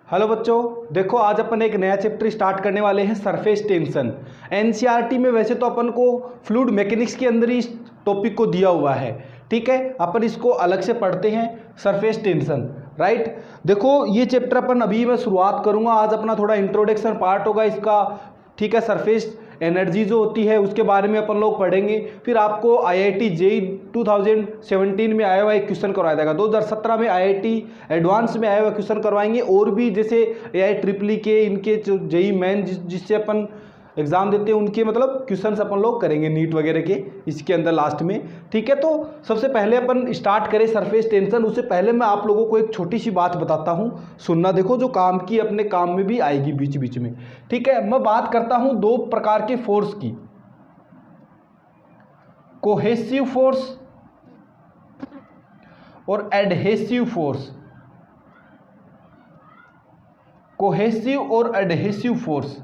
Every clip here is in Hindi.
हेलो बच्चों, देखो आज अपन एक नया चैप्टर स्टार्ट करने वाले हैं सरफेस टेंशन। एनसीईआरटी में वैसे तो अपन को फ्लूइड मैकेनिक्स के अंदर ही इस टॉपिक को दिया हुआ है, ठीक है। अपन इसको अलग से पढ़ते हैं, सरफेस टेंशन, राइट। देखो ये चैप्टर अपन अभी मैं शुरुआत करूंगा, आज अपना थोड़ा इंट्रोडक्शन पार्ट होगा इसका, ठीक है। सरफेस एनर्जी जो होती है उसके बारे में अपन लोग पढ़ेंगे। फिर आपको आईआईटी जेईई 2017 में आया हुआ एक क्वेश्चन करवाया जाएगा, 2017 में आईआईटी एडवांस में आया हुआ क्वेश्चन करवाएंगे। और भी जैसे एआई ट्रिपल के इनके जो जेईई मेन जिससे अपन एग्जाम देते हैं उनके मतलब क्वेश्चंस अपन लोग करेंगे नीट वगैरह के इसके अंदर लास्ट में, ठीक है। तो सबसे पहले अपन स्टार्ट करें सरफेस टेंशन। उससे पहले मैं आप लोगों को एक छोटी सी बात बताता हूं, सुनना, देखो जो काम की अपने काम में भी आएगी बीच बीच में, ठीक है। मैं बात करता हूं दो प्रकार के फोर्स की, कोहेसिव फोर्स और एडहेसिव फोर्स। कोहेसिव और एडहेसिव फोर्स,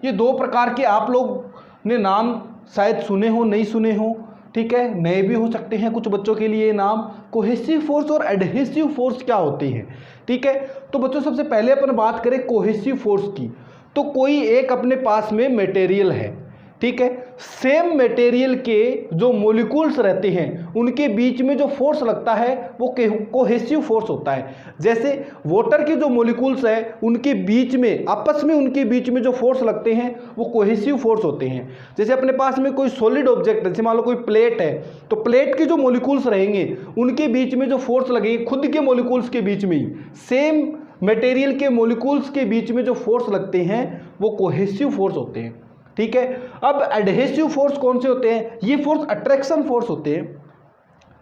ये दो प्रकार के आप लोग ने नाम शायद सुने हो, नहीं सुने हो, ठीक है। नए भी हो सकते हैं कुछ बच्चों के लिए नाम। कोहेसिव फोर्स और एडहेसिव फोर्स क्या होते हैं, ठीक है। तो बच्चों सबसे पहले अपन बात करें कोहेसिव फोर्स की, तो कोई एक अपने पास में मटेरियल है, ठीक है। सेम मटेरियल के जो मॉलिक्यूल्स रहते हैं उनके बीच में जो फोर्स लगता है वो कोहेसिव फोर्स होता है। जैसे वाटर के जो मॉलिक्यूल्स हैं उनके बीच में आपस में उनके बीच में जो फोर्स लगते हैं वो कोहेसिव फोर्स होते हैं। जैसे अपने पास में कोई सॉलिड ऑब्जेक्ट है, जैसे मान लो कोई प्लेट है, तो प्लेट के जो मॉलिक्यूल्स रहेंगे उनके बीच में जो फोर्स लगेगी खुद के मॉलिक्यूल्स के बीच में ही, सेम मटेरियल के मॉलिक्यूल्स के बीच में जो फोर्स लगते हैं वो कोहेसिव फोर्स होते हैं, ठीक है। अब एडहेसिव फोर्स कौन से होते हैं? ये फोर्स अट्रैक्शन फोर्स होते हैं,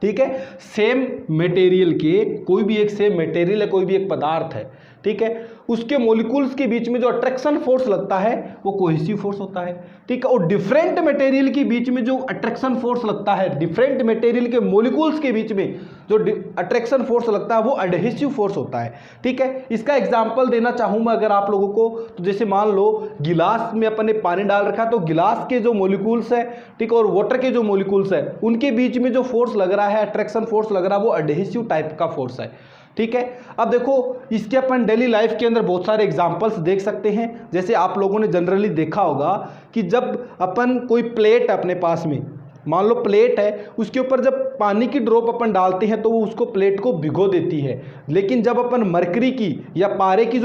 ठीक है। सेम मटेरियल के, कोई भी एक सेम मटेरियल है, कोई भी एक पदार्थ है, ठीक है, उसके मॉलिक्यूल्स के बीच में जो अट्रैक्शन फोर्स लगता है वो कोहेसिव फोर्स होता है, ठीक है। और डिफरेंट मटेरियल के बीच में जो अट्रैक्शन फोर्स लगता है, डिफरेंट मटेरियल के मॉलिक्यूल्स के बीच में जो अट्रैक्शन फोर्स लगता है वो एडहेसिव फोर्स होता है, ठीक है। इसका एग्जांपल देना चाहूँ मैं अगर आप लोगों को, तो जैसे मान लो गिलास में अपन ने पानी डाल रखा है, तो गिलास के जो मॉलिक्यूल्स है, ठीक है, और वाटर के जो मॉलिक्यूल्स है उनके बीच में जो फोर्स लग रहा है, अट्रैक्शन फोर्स लग रहा है, वो एडहेसिव टाइप का फोर्स है, ठीक है। अब देखो इसके अपन डेली लाइफ के अंदर बहुत सारे एग्जांपल्स देख सकते हैं। जैसे आप लोगों ने जनरली देखा होगा कि जब अपन कोई प्लेट अपने पास में, मान लो प्लेट है, उसके ऊपर जब पानी की ड्रॉप अपन डालते हैं तो वो उसको प्लेट को भिगो देती है। लेकिन जब अपन मरकरी की या पारे की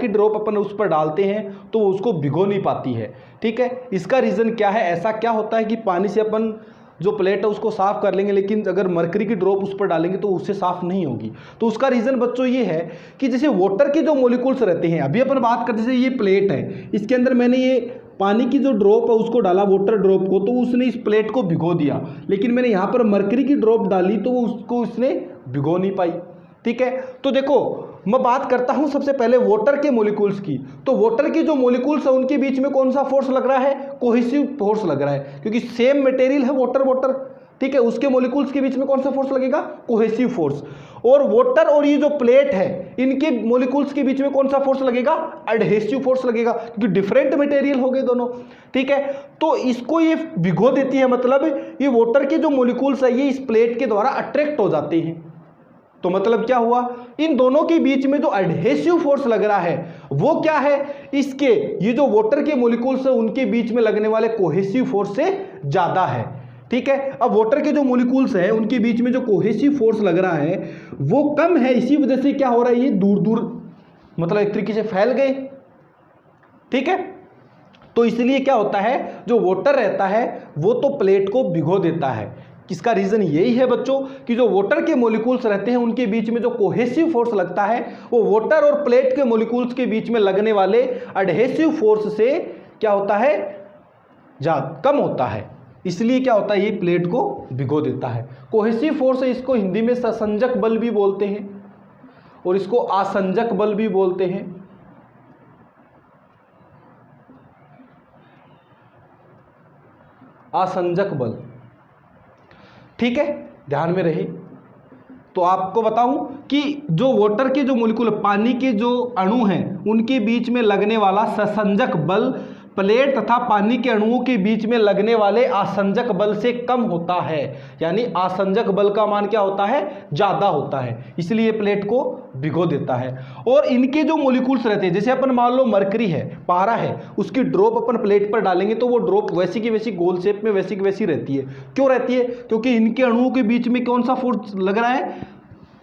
ड्रॉप अपन उस पर डालते हैं तो वो उसको भिगो नहीं पाती है, ठीक है। इसका रीज़न क्या है? ऐसा क्या होता है कि पानी से अपन जो प्लेट है उसको साफ कर लेंगे, लेकिन अगर मरकरी की ड्रॉप उस पर डालेंगे तो उससे साफ नहीं होगी। तो उसका रीज़न बच्चों ये है कि जैसे वाटर के जो मॉलिक्यूल्स रहते हैं, अभी अपन बात करते, जैसे ये प्लेट है, इसके अंदर मैंने ये पानी की जो ड्रॉप है उसको डाला, वाटर ड्रॉप को, तो उसने इस प्लेट को भिगो दिया। लेकिन मैंने यहाँ पर मरकरी की ड्रॉप डाली तो उसको उसने भिगो नहीं पाई, ठीक है। तो देखो मैं बात करता हूं सबसे पहले वाटर के मॉलिक्यूल्स की। तो वाटर के जो मॉलिक्यूल्स है उनके बीच में कौन सा फोर्स लग रहा है? कोहेसिव फोर्स लग रहा है, क्योंकि सेम मटेरियल है वाटर, ठीक है। उसके मॉलिक्यूल्स के बीच में कौन सा फोर्स लगेगा? Cohesive force. और वाटर और ये जो प्लेट है इनके मॉलिक्यूल्स के बीच में कौन सा फोर्स लगेगा? एडहेसिव फोर्स लगेगा, क्योंकि डिफरेंट मटेरियल हो गए दोनों, ठीक है। तो इसको ये भिगो देती है, मतलब ये वाटर के जो मॉलिक्यूल्स है ये इस प्लेट के द्वारा अट्रैक्ट हो जाते हैं। तो मतलब क्या हुआ? इन दोनों के बीच में जो एडहेसिव फोर्स लग रहा है वो क्या है? इसके ये जो वाटर के मॉलिक्यूल्स है उनके बीच में लगने वाले कोहेसिव फोर्स से ज्यादा है, ठीक है। अब वाटर के जो मॉलिक्यूल्स है उनके बीच में जो कोहेसिव फोर्स लग रहा है वो कम है, इसी वजह से क्या हो रहा है, ये दूर दूर मतलब एक तरीके से फैल गए, ठीक है। तो इसलिए क्या होता है, जो वाटर रहता है वो तो प्लेट को भिगो देता है। इसका रीजन यही है बच्चों कि जो वाटर के मॉलिक्यूल्स रहते हैं उनके बीच में जो कोहेसिव फोर्स लगता है वो वाटर और प्लेट के मॉलिक्यूल्स के बीच में लगने वाले एडहेसिव फोर्स से क्या होता है, ज्यादा कम होता है। इसलिए क्या होता है, ये प्लेट को भिगो देता है। कोहेसिव फोर्स है, इसको हिंदी में ससंजक बल भी बोलते हैं और इसको आसंजक बल भी बोलते हैं। आसंजक बल, ठीक है, ध्यान में रहे। तो आपको बताऊं कि जो वाटर के जो मॉलिक्यूल, पानी के जो अणु हैं उनके बीच में लगने वाला ससंजक बल प्लेट तथा पानी के अणुओं के बीच में लगने वाले आसंजक बल से कम होता है। यानी आसंजक बल का मान क्या होता है, ज़्यादा होता है, इसलिए प्लेट को भिगो देता है। और इनके जो मॉलिक्यूल्स रहते हैं, जैसे अपन मान लो मरकरी है, पारा है, उसकी ड्रॉप अपन प्लेट पर डालेंगे तो वो ड्रॉप वैसी की वैसी गोल शेप में वैसी की वैसी रहती है। क्यों रहती है? क्योंकि इनके अणुओं के बीच में कौन सा फोर्स लग रहा है,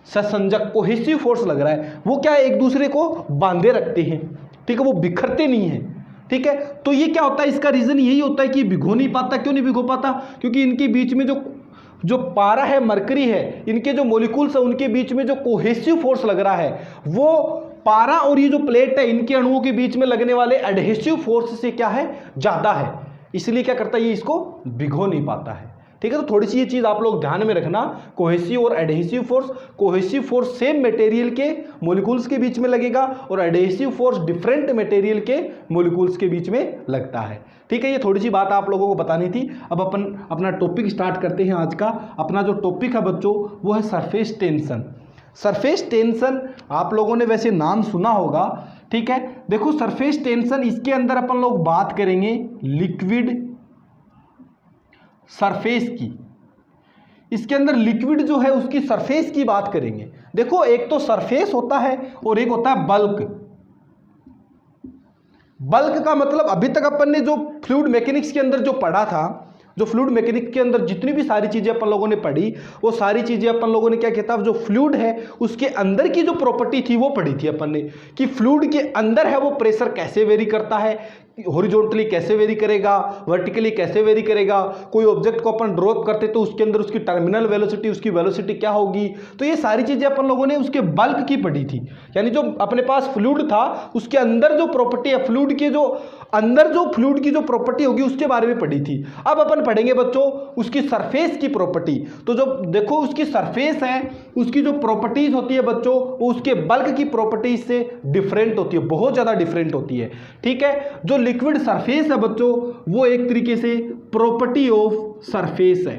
संसंजक कोहेसिव फोर्स लग रहा है। वो क्या है, एक दूसरे को बांधे रखते हैं, ठीक है, वो बिखरते नहीं है, ठीक है। तो ये क्या होता है, इसका रीजन यही होता है कि भिगो नहीं पाता। क्यों नहीं भिगो पाता? क्योंकि इनके बीच में जो पारा है, मरकरी है, इनके जो मॉलिक्यूल्स है उनके बीच में जो कोहेसिव फोर्स लग रहा है, वो पारा और ये जो प्लेट है इनके अणुओं के बीच में लगने वाले एडहेसिव फोर्स से क्या है, ज्यादा है। इसलिए क्या करता है, ये इसको भिगो नहीं पाता है, ठीक है। तो थोड़ी सी ये चीज आप लोग ध्यान में रखना, कोहेसिव और adhesive force. Cohesive force same material के मॉलिक्यूल्स के बीच में लगेगा और एडहेसिव फोर्स डिफरेंट मटेरियल के मॉलिक्यूल्स के बीच में लगता है, ठीक है। ये थोड़ी सी बात आप लोगों को बतानी थी। अब अपन अपना टॉपिक स्टार्ट करते हैं। आज का अपना जो टॉपिक है बच्चों, वो है सरफेस टेंशन। सरफेस टेंशन आप लोगों ने वैसे नाम सुना होगा, ठीक है। देखो सरफेस टेंशन, इसके अंदर अपन लोग बात करेंगे लिक्विड सरफेस की। इसके अंदर लिक्विड जो है उसकी सरफेस की बात करेंगे। देखो एक तो सरफेस होता है और एक होता है बल्क। बल्क का मतलब अभी तक अपन ने जो फ्लूइड मैकेनिक्स के अंदर जो पढ़ा था, जो फ्लूइड मैकेनिक्स के अंदर जितनी भी सारी चीजें अपन लोगों ने पढ़ी, वो सारी चीजें अपन लोगों ने क्या किया था, जो फ्लूइड है उसके अंदर की जो प्रॉपर्टी थी वो पढ़ी थी अपन ने, कि फ्लूइड के अंदर है वो प्रेशर कैसे वेरी करता है, हॉरिजॉन्टली कैसे वेरी करेगा, वर्टिकली कैसे वेरी करेगा। कोई ऑब्जेक्ट को अपन ड्रॉप करते तो उसके अंदर उसकी टर्मिनल वेलोसिटी, उसकी वेलोसिटी क्या होगी। तो ये सारी चीजें अपन लोगों ने उसके बल्क की पढ़ी थी। यानी जो अपने पास फ्लूइड था उसके अंदर जो प्रॉपर्टी है, फ्लूइड के जो अंदर जो फ्लूइड की जो प्रॉपर्टी होगी उसके बारे में पढ़ी थी। अब अपन पढ़ेंगे बच्चों उसकी सरफेस की प्रॉपर्टी। तो जो देखो उसकी सरफेस है, उसकी जो प्रॉपर्टीज होती है बच्चों, वो उसके बल्क की प्रॉपर्टीज से डिफरेंट होती है, बहुत ज्यादा डिफरेंट होती है, ठीक है। जो लिक्विड सरफेस है बच्चों, वो एक तरीके से प्रॉपर्टी ऑफ सरफेस है,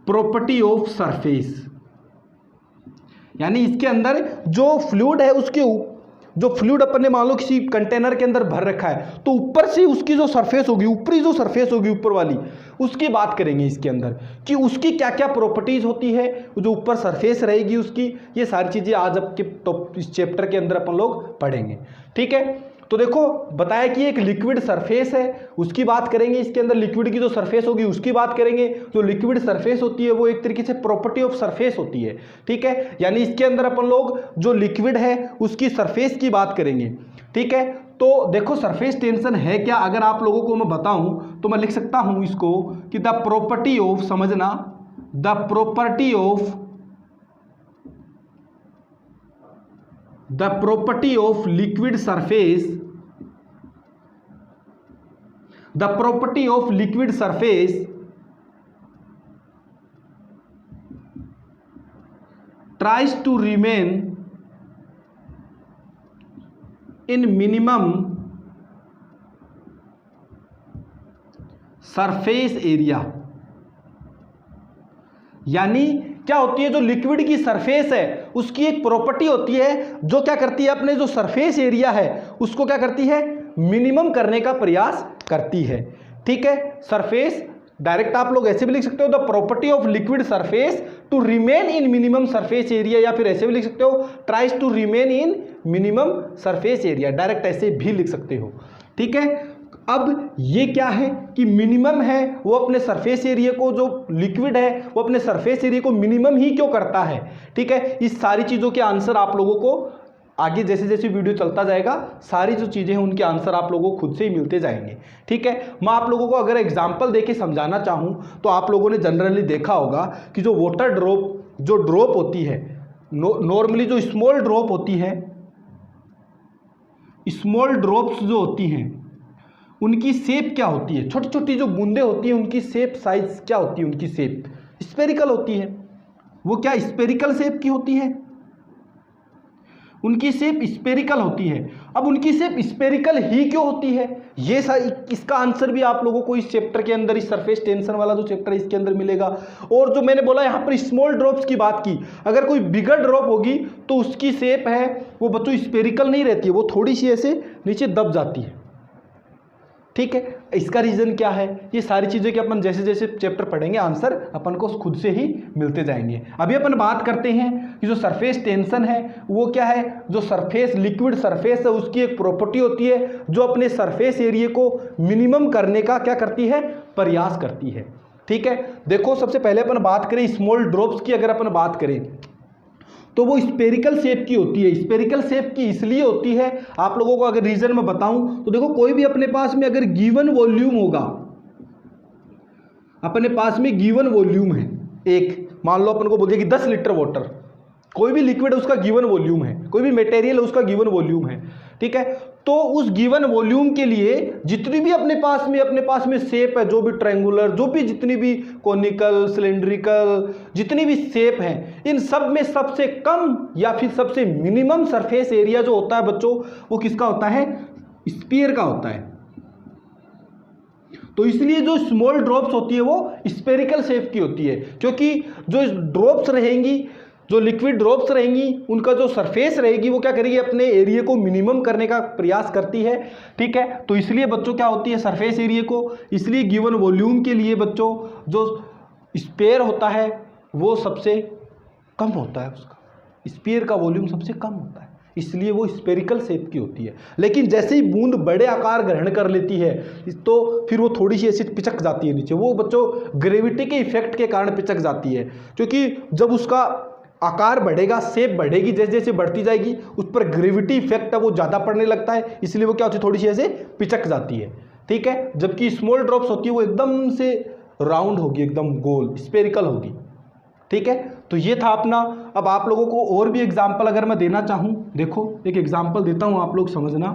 प्रॉपर्टी ऑफ सरफेस। यानी इसके अंदर जो फ्लूइड है, उसके जो फ्लूइड अपन ने मान लो किसी कंटेनर के अंदर भर रखा है, तो ऊपर से उसकी जो सरफेस होगी, ऊपरी जो सरफेस होगी ऊपर वाली, उसकी बात करेंगे इसके अंदर कि उसकी क्या क्या प्रॉपर्टीज होती है, जो ऊपर सरफेस रहेगी उसकी। ये सारी चीजें आज आपके इस चैप्टर के अंदर अपन लोग पढ़ेंगे, ठीक है। तो देखो बताया कि एक लिक्विड सरफेस है, उसकी बात करेंगे। इसके अंदर लिक्विड की जो सरफेस होगी उसकी बात करेंगे। जो लिक्विड सरफेस होती है वो एक तरीके से प्रॉपर्टी ऑफ सरफेस होती है, ठीक है। यानी इसके अंदर अपन लोग जो लिक्विड है उसकी सरफेस की बात करेंगे, ठीक है। तो देखो सरफेस टेंशन है क्या, अगर आप लोगों को मैं बताऊं तो मैं लिख सकता हूं इसको कि द प्रॉपर्टी ऑफ, समझना, the property of liquid surface, the property of liquid surface tries to remain in minimum surface area। यानी क्या होती है, जो लिक्विड की सरफेस है उसकी एक प्रॉपर्टी होती है जो क्या करती है, अपने जो सरफेस एरिया है उसको क्या करती है, मिनिमम करने का प्रयास करती है, ठीक है। सरफेस डायरेक्ट आप लोग ऐसे भी लिख सकते हो, the property of liquid surface to remain in minimum surface area, या फिर ऐसे भी लिख सकते हो tries to remain in minimum surface area, direct ऐसे भी लिख सकते हो, ठीक है। अब ये क्या है कि मिनिमम है, वो अपने सरफेस एरिया को, जो लिक्विड है वो अपने सरफेस एरिया को मिनिमम ही क्यों करता है, ठीक है। इस सारी चीज़ों के आंसर आप लोगों को आगे जैसे जैसे वीडियो चलता जाएगा सारी जो चीज़ें हैं उनके आंसर आप लोगों को खुद से ही मिलते जाएंगे, ठीक है। मैं आप लोगों को अगर एग्जांपल देके समझाना चाहूँ तो आप लोगों ने जनरली देखा होगा कि जो वाटर ड्रॉप, जो ड्रॉप होती है नॉर्मली, जो स्मॉल ड्रॉप होती है, स्मॉल ड्रॉप्स जो होती हैं उनकी शेप क्या होती है, छोटी छोटी जो बूंदें होती हैं उनकी शेप साइज क्या होती है, उनकी शेप स्फेरिकल होती है। वो क्या स्फेरिकल शेप की होती है, उनकी शेप स्फेरिकल होती है। अब उनकी शेप स्फेरिकल ही क्यों होती है, ये इसका आंसर भी आप लोगों को इस चैप्टर के अंदर, इस सरफेस टेंशन वाला जो चैप्टर है इसके अंदर मिलेगा। और जो मैंने बोला यहाँ पर स्मॉल ड्रॉप्स की बात की, अगर कोई बिगर ड्रॉप होगी तो उसकी शेप है वो बच्चों स्फेरिकल नहीं रहती है, वो थोड़ी सी ऐसे नीचे दब जाती है, ठीक है, इसका रीज़न क्या है, ये सारी चीज़ें कि अपन जैसे जैसे चैप्टर पढ़ेंगे आंसर अपन को खुद से ही मिलते जाएंगे। अभी अपन बात करते हैं कि जो सरफेस टेंशन है वो क्या है, जो सरफेस लिक्विड सरफेस है उसकी एक प्रॉपर्टी होती है जो अपने सरफेस एरिया को मिनिमम करने का क्या करती है, प्रयास करती है। ठीक है, देखो सबसे पहले अपन बात करें स्मॉल ड्रॉप्स की, अगर अपन बात करें तो वो स्पेरिकल शेप की होती है। स्पेरिकल शेप की इसलिए होती है, आप लोगों को अगर रीजन में बताऊं तो देखो कोई भी अपने पास में अगर गिवन वॉल्यूम होगा, अपने पास में गिवन वॉल्यूम है एक, मान लो अपन को बोल दिया कि 10 लीटर वाटर, कोई भी लिक्विड है उसका गिवन वॉल्यूम है, कोई भी मटेरियल है उसका गिवन वॉल्यूम है। ठीक है, तो उस गिवन वॉल्यूम के लिए जितनी भी अपने पास में शेप है, जो भी ट्रायंगुलर, जो भी जितनी भी कोनिकल, सिलेंड्रिकल, जितनी भी शेप हैं, इन सब में सबसे कम या फिर सबसे मिनिमम सरफेस एरिया जो होता है बच्चों, वो किसका होता है, स्फीयर का होता है। तो इसलिए जो स्मॉल ड्रॉप्स होती है वो स्फेरिकल शेप की होती है, क्योंकि जो ड्रॉप्स रहेंगी, जो लिक्विड ड्रॉप्स रहेंगी, उनका जो सरफेस रहेगी वो क्या करेगी, अपने एरिया को मिनिमम करने का प्रयास करती है। ठीक है, तो इसलिए बच्चों क्या होती है सरफेस एरिया को, इसलिए गिवन वॉल्यूम के लिए बच्चों जो स्पेयर होता है वो सबसे कम होता है, उसका स्पेयर का वॉल्यूम सबसे कम होता है, इसलिए वो स्पेरिकल शेप की होती है। लेकिन जैसे ही बूंद बड़े आकार ग्रहण कर लेती है तो फिर वो थोड़ी सी ऐसी पिचक जाती है नीचे, वो बच्चों ग्रेविटी के इफेक्ट के कारण पिचक जाती है, क्योंकि जब उसका आकार बढ़ेगा, शेप बढ़ेगी, जैसे जैसे बढ़ती जाएगी उस पर ग्रेविटी इफेक्ट है वो ज़्यादा पड़ने लगता है, इसलिए वो क्या होती है, थोड़ी सी ऐसे पिचक जाती है। ठीक है, जबकि स्मॉल ड्रॉप्स होती है वो एकदम से राउंड होगी, एकदम गोल स्पेरिकल होगी। ठीक है, तो ये था अपना। अब आप लोगों को और भी एग्जाम्पल अगर मैं देना चाहूँ, देखो एक एग्जाम्पल देता हूँ, आप लोग समझना।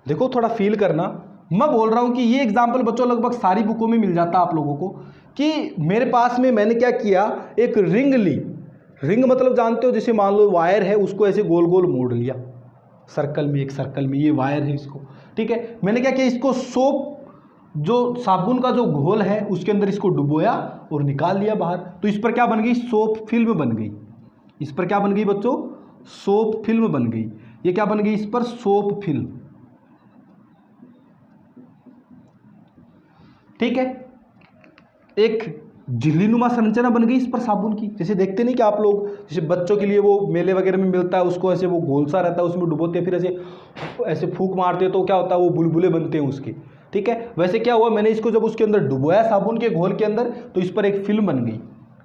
देखो थोड़ा फील करना, मैं बोल रहा हूं कि ये एग्जाम्पल बच्चों लगभग सारी बुकों में मिल जाता है आप लोगों को, कि मेरे पास में मैंने क्या किया, एक रिंग ली। रिंग मतलब जानते हो, जैसे मान लो वायर है, उसको ऐसे गोल गोल मोड़ लिया सर्कल में, एक सर्कल में ये वायर है इसको। ठीक है, मैंने क्या किया, इसको सोप जो साबुन का जो घोल है उसके अंदर इसको डुबोया और निकाल लिया बाहर, तो इस पर क्या बन गई, सोप फिल्म बन गई। इस पर क्या बन गई बच्चों, सोप फिल्म बन गई। ये क्या बन गई, इस पर सोप फिल्म। ठीक है, एक झिल्लीनुमा संरचना बन गई इस पर साबुन की। जैसे देखते नहीं कि आप लोग, जैसे बच्चों के लिए वो मेले वगैरह में मिलता है, उसको ऐसे वो गोल सा रहता है, उसमें डुबोते हैं, फिर ऐसे ऐसे फूंक मारते हैं तो क्या होता है, वो बुलबुले बनते हैं उसके। ठीक है, वैसे क्या हुआ, मैंने इसको जब उसके अंदर डुबोया साबुन के घोल के अंदर, तो इस पर एक फिल्म बन गई।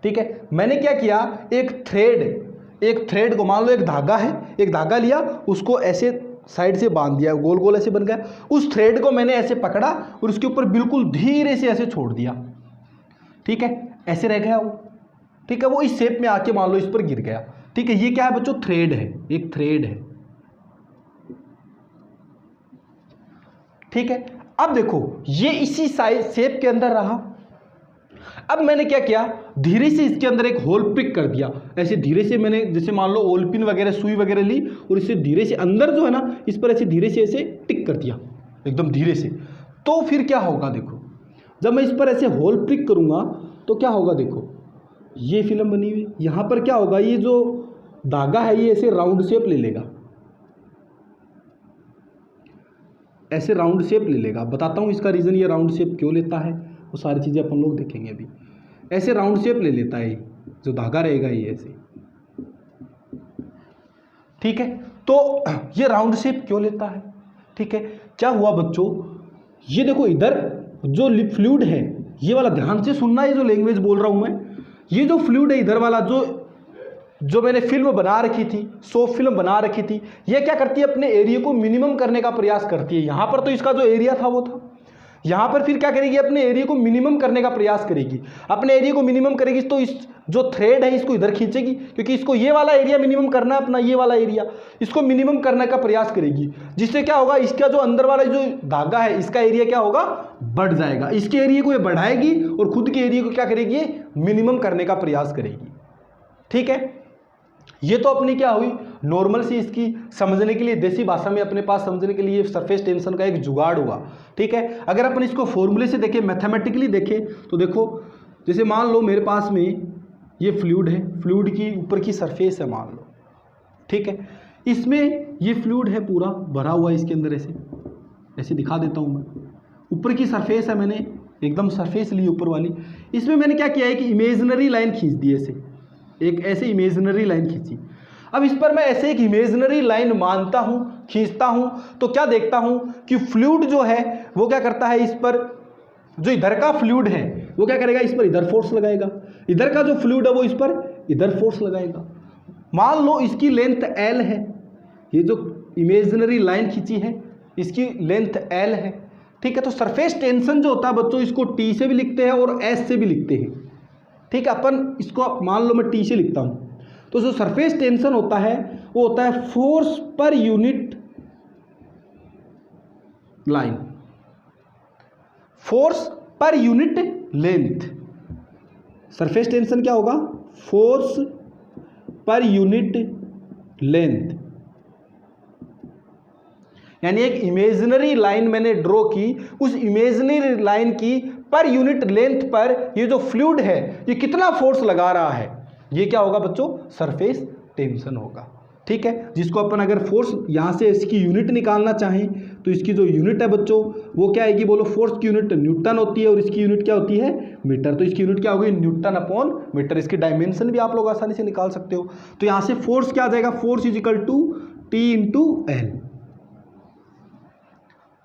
ठीक है, मैंने क्या किया, एक थ्रेड को, मान लो एक धागा है, एक धागा लिया, उसको ऐसे साइड से बांध दिया, गोल गोल ऐसे बन गया। उस थ्रेड को मैंने ऐसे पकड़ा और उसके ऊपर बिल्कुल धीरे से ऐसे छोड़ दिया। ठीक है, ऐसे रह गया वो। ठीक है, वो इस शेप में आके मान लो इस पर गिर गया। ठीक है, ये क्या है बच्चों, थ्रेड है, एक थ्रेड है। ठीक है, अब देखो ये इसी साइज शेप के अंदर रहा। अब मैंने क्या किया, धीरे से इसके अंदर एक होल पिक कर दिया, ऐसे धीरे से मैंने, जैसे मान लो ओलपिन वगैरह सुई वगैरह ली और इसे धीरे से अंदर जो है ना, इस पर ऐसे धीरे से ऐसे टिक कर दिया एकदम धीरे से। तो फिर क्या होगा, देखो जब मैं इस पर ऐसे होल पिक करूंगा तो क्या होगा, देखो ये फिल्म बनी हुई, यहां पर क्या होगा, ये जो धागा है ये ऐसे राउंड शेप ले लेगा, ऐसे राउंड शेप ले लेगा। बताता हूं इसका रीजन, ये राउंड शेप क्यों लेता है, वो सारी चीज़ें अपन लोग देखेंगे अभी। ऐसे राउंड शेप ले लेता है, जो धागा रहेगा ये ऐसे। ठीक है, तो ये राउंड शेप क्यों लेता है। ठीक है, क्या हुआ बच्चों, ये देखो इधर जो फ्लूइड है, ये वाला ध्यान से सुनना, ये जो लैंग्वेज बोल रहा हूं मैं, ये जो फ्लूइड है इधर वाला, जो मैंने फिल्म बना रखी थी, सोप फिल्म बना रखी थी, ये क्या करती है, अपने एरिया को मिनिमम करने का प्रयास करती है। यहां पर तो इसका जो एरिया था वो था, यहां पर फिर क्या करेगी, अपने एरिया को मिनिमम करने का प्रयास करेगी। अपने एरिया को मिनिमम करेगी तो इस जो थ्रेड है इसको इधर खींचेगी, क्योंकि इसको ये वाला एरिया मिनिमम करना है, अपना ये वाला एरिया इसको मिनिमम करने का प्रयास करेगी। जिससे क्या होगा, इसका जो अंदर वाला जो धागा है इसका एरिया क्या होगा, बढ़ जाएगा। इसके एरिया को ये बढ़ाएगी और खुद के एरिया को क्या करेगी, ये मिनिमम करने का प्रयास करेगी। ठीक है, ये तो अपनी क्या हुई नॉर्मल सी, इसकी समझने के लिए देसी भाषा में अपने पास समझने के लिए सरफेस टेंशन का एक जुगाड़ हुआ। ठीक है, अगर अपन इसको फॉर्मूले से देखें, मैथमेटिकली देखें, तो देखो जैसे मान लो मेरे पास में ये फ्लूइड है, फ्लूइड की ऊपर की सरफेस है मान लो। ठीक है, इसमें ये फ्लूइड है पूरा भरा हुआ इसके अंदर, ऐसे ऐसे दिखा देता हूँ मैं। ऊपर की सरफेस है, मैंने एकदम सरफेस ली ऊपर वाली। इसमें मैंने क्या किया है कि इमेजिनरी लाइन खींच दी, ऐसे एक ऐसे इमेजिनरी लाइन खींची। अब इस पर मैं ऐसे एक इमेजिनरी लाइन मानता हूँ, खींचता हूँ, तो क्या देखता हूँ कि फ्लूइड जो है वो क्या करता है, इस पर जो इधर का फ्लूइड है वो क्या करेगा, इस पर इधर फोर्स लगाएगा। इधर का जो फ्लूइड है वो इस पर इधर फोर्स लगाएगा। मान लो इसकी लेंथ L है, ये जो इमेजिनरी लाइन खींची है इसकी लेंथ L है, ठीक है। तो सरफेस टेंशन जो होता है बच्चों, इसको T से भी लिखते हैं और S से भी लिखते हैं, ठीक है। अपन इसको मान लो मैं T से लिखता हूँ, तो जो सरफेस टेंशन होता है वो होता है force per unit line, force per unit length. Surface tension क्या होगा, फोर्स पर यूनिट लेंथ। यानी एक इमेजिनरी लाइन मैंने ड्रॉ की, उस इमेजिनरी लाइन की पर यूनिट लेंथ पर ये जो फ्लूइड है ये कितना फोर्स लगा रहा है, ये क्या होगा बच्चों, सरफेस टेंशन होगा, ठीक है। जिसको अपन अगर फोर्स यहाँ से इसकी यूनिट निकालना चाहें तो इसकी जो यूनिट है बच्चों वो क्या आएगी, बोलो। फोर्स की यूनिट न्यूटन होती है और इसकी यूनिट क्या होती है, मीटर। तो इसकी यूनिट क्या होगी, न्यूटन अपॉन मीटर। इसकी डायमेंशन भी आप लोग आसानी से निकाल सकते हो। तो यहाँ से फोर्स क्या आ जाएगा, force is equal to T into L,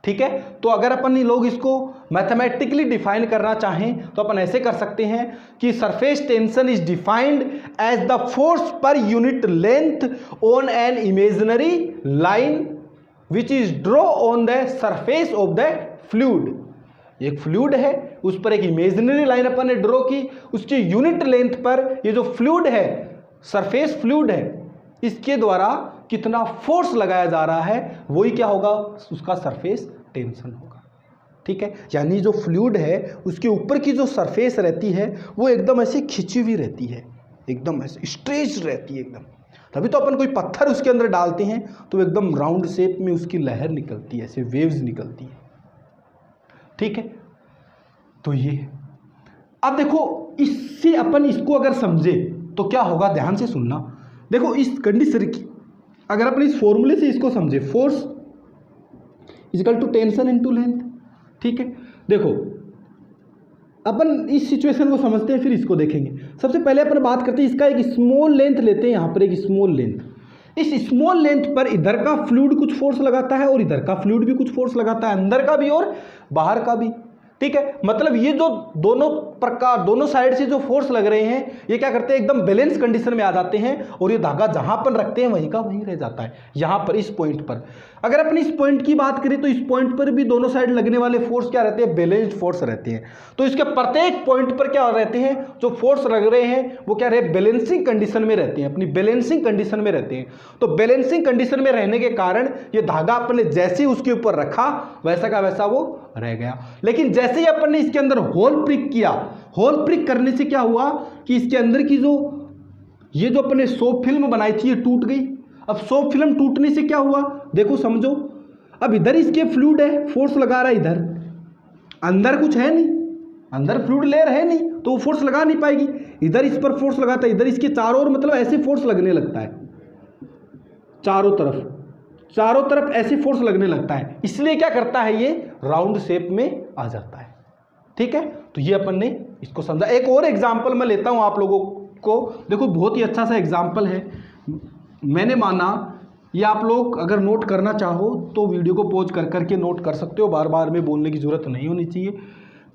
ठीक है। तो अगर अपन लोग इसको मैथमेटिकली डिफाइन करना चाहें तो अपन ऐसे कर सकते हैं कि surface tension is defined as the force per unit length on an imaginary line which is draw on the surface of the fluid. एक फ्लूइड है, उस पर एक इमेजिनरी लाइन अपन ने ड्रॉ की, उसकी यूनिट लेंथ पर ये जो फ्लूइड है, सरफेस फ्लूइड है, इसके द्वारा कितना फोर्स लगाया जा रहा है वही क्या होगा, उसका सरफेस टेंशन होगा, ठीक है। यानी जो फ्लूइड है उसके ऊपर की जो सरफेस रहती है वो एकदम ऐसे खिंची हुई रहती है, एकदम ऐसे स्ट्रेच रहती है एकदम। तभी तो अपन कोई पत्थर उसके अंदर डालते हैं तो एकदम राउंड शेप में उसकी लहर निकलती है, ऐसे वेव्स निकलती है, ठीक है। तो ये अब देखो, इससे अपन इसको अगर समझे तो क्या होगा, ध्यान से सुनना। देखो इस कंडीशन की अगर अपन इस फॉर्मूले से इसको समझे, force equal to tension into length, ठीक है। देखो अपन इस सिचुएशन को समझते हैं, फिर इसको देखेंगे। सबसे पहले अपन बात करते हैं इसका, एक स्मॉल लेंथ लेते हैं, यहाँ पर एक स्मॉल लेंथ। इस स्मॉल लेंथ पर इधर का फ्लूइड कुछ फोर्स लगाता है और इधर का फ्लूइड भी कुछ फोर्स लगाता है, अंदर का भी और बाहर का भी, ठीक है। मतलब ये जो दोनों प्रकार, दोनों साइड से जो फोर्स लग रहे हैं ये क्या करते हैं, एकदम बैलेंस कंडीशन में आ जाते हैं और ये धागा जहां पर रखते हैं वहीं का वहीं रह जाता है, यहां पर इस पॉइंट पर। अगर अपन इस पॉइंट की बात करें तो इस पॉइंट पर भी दोनों साइड लगने वाले फोर्स क्या रहते हैं, बैलेंस्ड फोर्स रहते हैं। तो इसके प्रत्येक पॉइंट पर क्या रहते हैं, जो फोर्स लग रहे हैं वो क्या रहे, बैलेंसिंग कंडीशन में रहते हैं, अपनी बैलेंसिंग कंडीशन में रहते हैं। तो बैलेंसिंग कंडीशन में रहने के कारण ये धागा अपन ने जैसे ही उसके ऊपर रखा वैसा का वैसा वो रह गया। लेकिन जैसे ही अपन ने इसके अंदर होल प्रिक किया, होल प्रिक करने से क्या हुआ कि इसके अंदर की जो ये जो अपने सोप फिल्म बनाई थी ये टूट गई। अब सोप फिल्म टूटने से क्या हुआ, देखो समझो, अब इधर इसके फ्लूइड है, फोर्स लगा रहा है, इधर अंदर कुछ है नहीं, अंदर फ्लूइड लेयर है नहीं तो वो फोर्स लगा नहीं पाएगी। इधर इस पर फोर्स लगाता है, इधर इसके चारों ओर मतलब ऐसे फोर्स लगने लगता है, चारों तरफ ऐसे फोर्स लगने लगता है, इसलिए क्या करता है ये राउंड शेप में आ जाता है, ठीक है। तो ये अपन ने इसको समझा। एक और एग्जांपल मैं लेता हूं आप लोगों को, देखो बहुत ही अच्छा सा एग्जांपल है, मैंने माना ये आप लोग अगर नोट करना चाहो तो वीडियो को पॉज कर करके नोट कर सकते हो, बार बार में बोलने की जरूरत नहीं होनी चाहिए।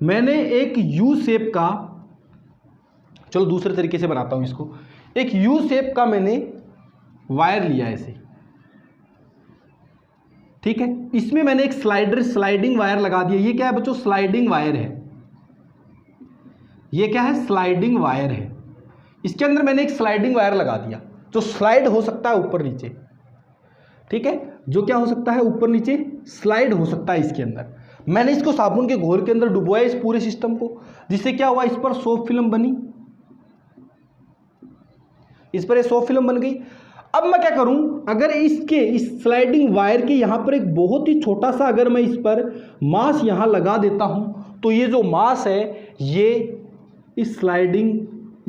मैंने एक यू शेप का, चलो दूसरे तरीके से बनाता हूं इसको, एक यू शेप का मैंने वायर लिया ऐसे, ठीक है। इसमें मैंने एक स्लाइडिंग वायर लगा दिया। ये क्या है बच्चों, स्लाइडिंग वायर है, ये क्या है, स्लाइडिंग वायर है। इसके अंदर मैंने एक स्लाइडिंग वायर लगा दिया जो स्लाइड हो सकता है ऊपर नीचे, ठीक है, जो क्या हो सकता है, ऊपर नीचे स्लाइड हो सकता है इसके अंदर। मैंने इसको साबुन के घोल के अंदर डुबोया इस पूरे सिस्टम को, जिससे क्या हुआ, इस पर सोप फिल्म बनी, इस पर ये सोप फिल्म बन गई। अब मैं क्या करूं, अगर इसके इस स्लाइडिंग वायर के यहां पर एक बहुत ही छोटा सा अगर मैं इस पर मास यहां लगा देता हूं तो ये जो मास है ये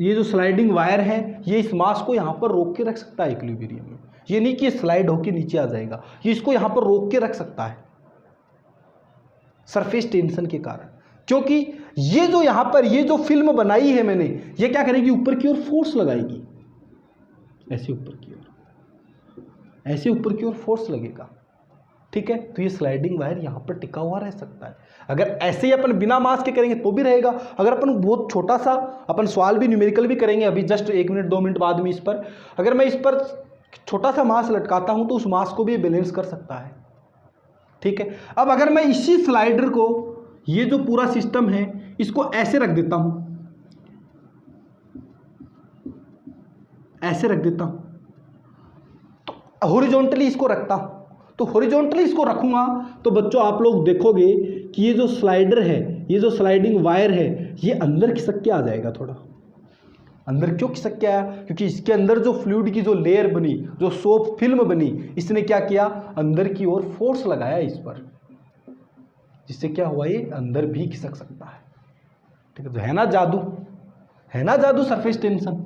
जो स्लाइडिंग वायर है ये इस मास को यहां पर रोक के रख सकता है इक्विलिब्रियम में। ये नहीं कि स्लाइड होके नीचे आ जाएगा, ये इसको यहां पर रोक के रख सकता है सरफेस टेंशन के कारण, क्योंकि ये जो यहां पर ये जो फिल्म बनाई है मैंने, ये क्या करेगी, ऊपर की ओर फोर्स लगाएगी, ऐसे ऊपर की ओर, ऐसे ऊपर की ओर फोर्स लगेगा। ठीक है, तो ये स्लाइडिंग वायर यहां पर टिका हुआ रह सकता है। अगर ऐसे ही अपन बिना मास के करेंगे तो भी रहेगा। अगर अपन बहुत छोटा सा अपन सवाल भी न्यूमेरिकल भी करेंगे अभी जस्ट 1 मिनट 2 मिनट बाद में, इस पर अगर मैं इस पर छोटा सा मास लटकाता हूं तो उस मास को भी बैलेंस कर सकता है। ठीक है, अब अगर मैं इसी स्लाइडर को, ये जो पूरा सिस्टम है, इसको ऐसे रख देता हूं, ऐसे रख देता हूं, तो हॉरिजॉन्टली इसको रखता हूं, तो हॉरिजॉन्टली इसको रखूंगा तो बच्चों आप लोग देखोगे कि ये जो स्लाइडर है, ये जो स्लाइडिंग वायर है, ये अंदर खिसक के आ जाएगा। थोड़ा अंदर क्यों खिसक के आया, क्योंकि इसके अंदर जो फ्लूइड की जो लेयर बनी, जो सोप फिल्म बनी, इसने क्या किया, अंदर की ओर फोर्स लगाया इस पर, जिससे क्या हुआ, ये अंदर भी खिसक सकता है। ठीक है, तो है ना जादू, है ना जादू सरफेस टेंशन।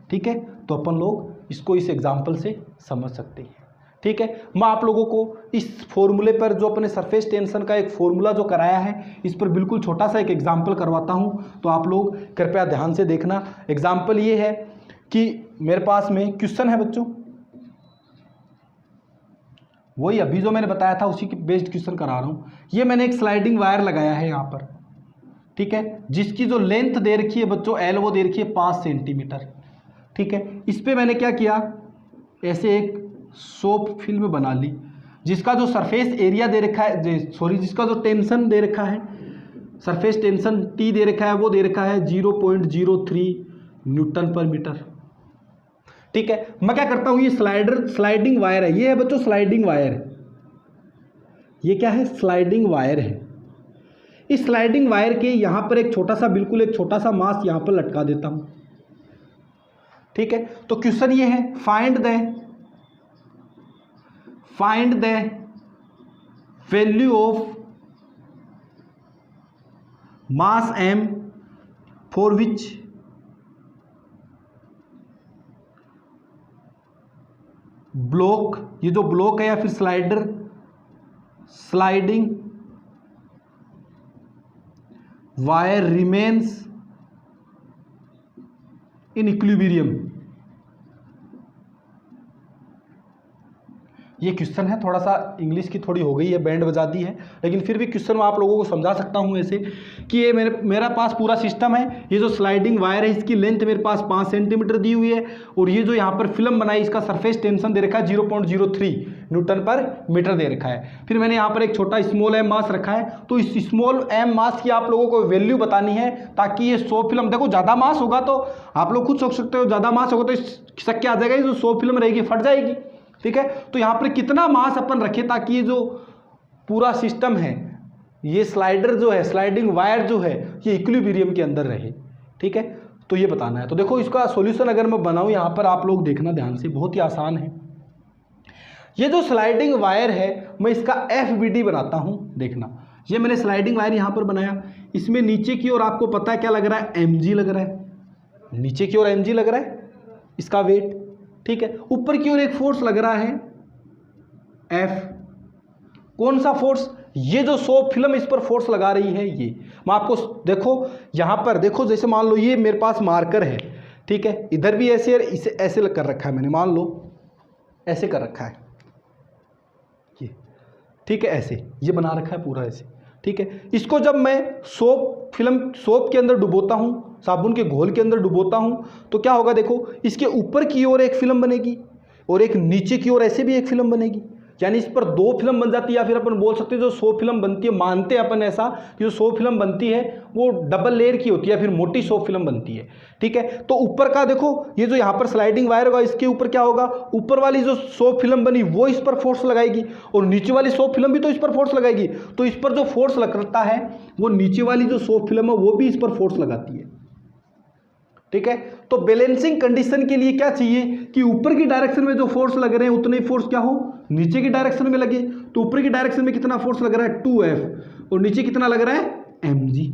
ठीक है, तो अपन लोग इसको इस एग्जाम्पल से समझ सकते हैं। ठीक है, मैं आप लोगों को इस फॉर्मूले पर, जो अपने सरफेस टेंशन का एक फॉर्मूला जो कराया है, इस पर बिल्कुल छोटा सा एक एग्जाम्पल करवाता हूं, तो आप लोग कृपया ध्यान से देखना। एग्जाम्पल ये है कि मेरे पास में क्वेश्चन है बच्चों, वही अभी जो मैंने बताया था उसी की बेस्ड क्वेश्चन करा रहा हूं। ये मैंने एक स्लाइडिंग वायर लगाया है यहाँ पर, ठीक है, जिसकी जो लेंथ दे रखी है बच्चों एल, वो दे रखी है 5 सेंटीमीटर। ठीक है, इस पर मैंने क्या किया, ऐसे एक सोप फिल्म बना ली, जिसका जो सरफेस एरिया दे रखा है, सॉरी जिसका जो टेंशन दे रखा है, सरफेस टेंशन टी दे रखा है, वो दे रखा है 0.03 न्यूटन पर मीटर। ठीक है, मैं क्या करता हूं, ये स्लाइडिंग वायर है, ये है बच्चों स्लाइडिंग वायर है, ये क्या है, स्लाइडिंग वायर है। इस स्लाइडिंग वायर के यहां पर एक छोटा सा, बिल्कुल एक छोटा सा मास यहां पर लटका देता हूं। ठीक है, तो क्वेश्चन ये है, find the value of mass m for which block, ये जो ब्लॉक है या फिर sliding wire remains in equilibrium. ये क्वेश्चन है, थोड़ा सा इंग्लिश की थोड़ी हो गई है, बैंड बजा दी है, लेकिन फिर भी क्वेश्चन मैं आप लोगों को समझा सकता हूं ऐसे कि ये मेरा पास पूरा सिस्टम है। ये जो स्लाइडिंग वायर है, इसकी लेंथ मेरे पास 5 सेंटीमीटर दी हुई है, और ये जो यहाँ पर फिल्म बनाई, इसका सरफेस टेंशन दे रखा है 0.03 न्यूटन पर मीटर दे रखा है। फिर मैंने यहाँ पर एक छोटा स्मॉल एम मास रखा है, तो इस स्मॉल एम मास की आप लोगों को वैल्यू बतानी है, ताकि ये सोप फिल्म, देखो ज़्यादा मास होगा तो आप लोग खुद सोच सकते हो, ज़्यादा मास होगा तो खिसक के आ जाएगा, ये जो सोप फिल्म रहेगी फट जाएगी। ठीक है, तो यहां पर कितना मास अपन रखे ताकि ये जो पूरा सिस्टम है, ये स्लाइडर जो है, स्लाइडिंग वायर जो है, ये इक्विलिब्रियम के अंदर रहे। ठीक है, तो ये बताना है। तो देखो इसका सॉल्यूशन अगर मैं बनाऊं, यहां पर आप लोग देखना ध्यान से, बहुत ही आसान है। ये जो स्लाइडिंग वायर है, मैं इसका FBD बनाता हूं, देखना, ये मैंने स्लाइडिंग वायर यहां पर बनाया, इसमें नीचे की ओर आपको पता है क्या लग रहा है, mg लग रहा है, नीचे की ओर mg लग रहा है इसका वेट। ठीक है, ऊपर की ओर एक फोर्स लग रहा है F। कौन सा फोर्स, ये जो सोप फिल्म इस पर फोर्स लगा रही है, ये मैं आपको देखो यहां पर देखो, जैसे मान लो ये मेरे पास मार्कर है, ठीक है, इधर भी ऐसे, इसे ऐसे कर रखा है मैंने, मान लो ऐसे कर रखा है ये, ठीक है, ऐसे ये बना रखा है पूरा ऐसे। ठीक है, इसको जब मैं सोप के अंदर डुबोता हूं, साबुन के घोल के अंदर डुबोता हूं, तो क्या होगा, देखो इसके ऊपर की ओर एक फिल्म बनेगी और एक नीचे की ओर ऐसे भी एक फिल्म बनेगी, यानी इस पर 2 फिल्म बन जाती है, या फिर अपन बोल सकते हैं जो 100 फिल्म बनती है, मानते हैं अपन ऐसा कि जो 100 फिल्म बनती है वो डबल लेयर की होती है, फिर मोटी 100 फिल्म बनती है। ठीक है, तो ऊपर का देखो, ये जो यहाँ पर स्लाइडिंग वायर होगा, इसके ऊपर क्या होगा, ऊपर वाली जो 100 फिल्म बनी वो इस पर फोर्स लगाएगी, और नीचे वाली 100 फिल्म भी तो इस पर फोर्स लगाएगी, तो इस पर जो फोर्स लगता है वो नीचे वाली जो 100 फिल्म है वो भी इस पर फोर्स लगाती है। ठीक है, तो बैलेंसिंग कंडीशन के लिए क्या चाहिए कि ऊपर की डायरेक्शन में जो फोर्स लग रहे हैं उतने फोर्स क्या हो, नीचे की डायरेक्शन में लगे। तो ऊपर की डायरेक्शन में कितना फोर्स लग रहा है, 2F, और नीचे कितना लग रहा है, mg।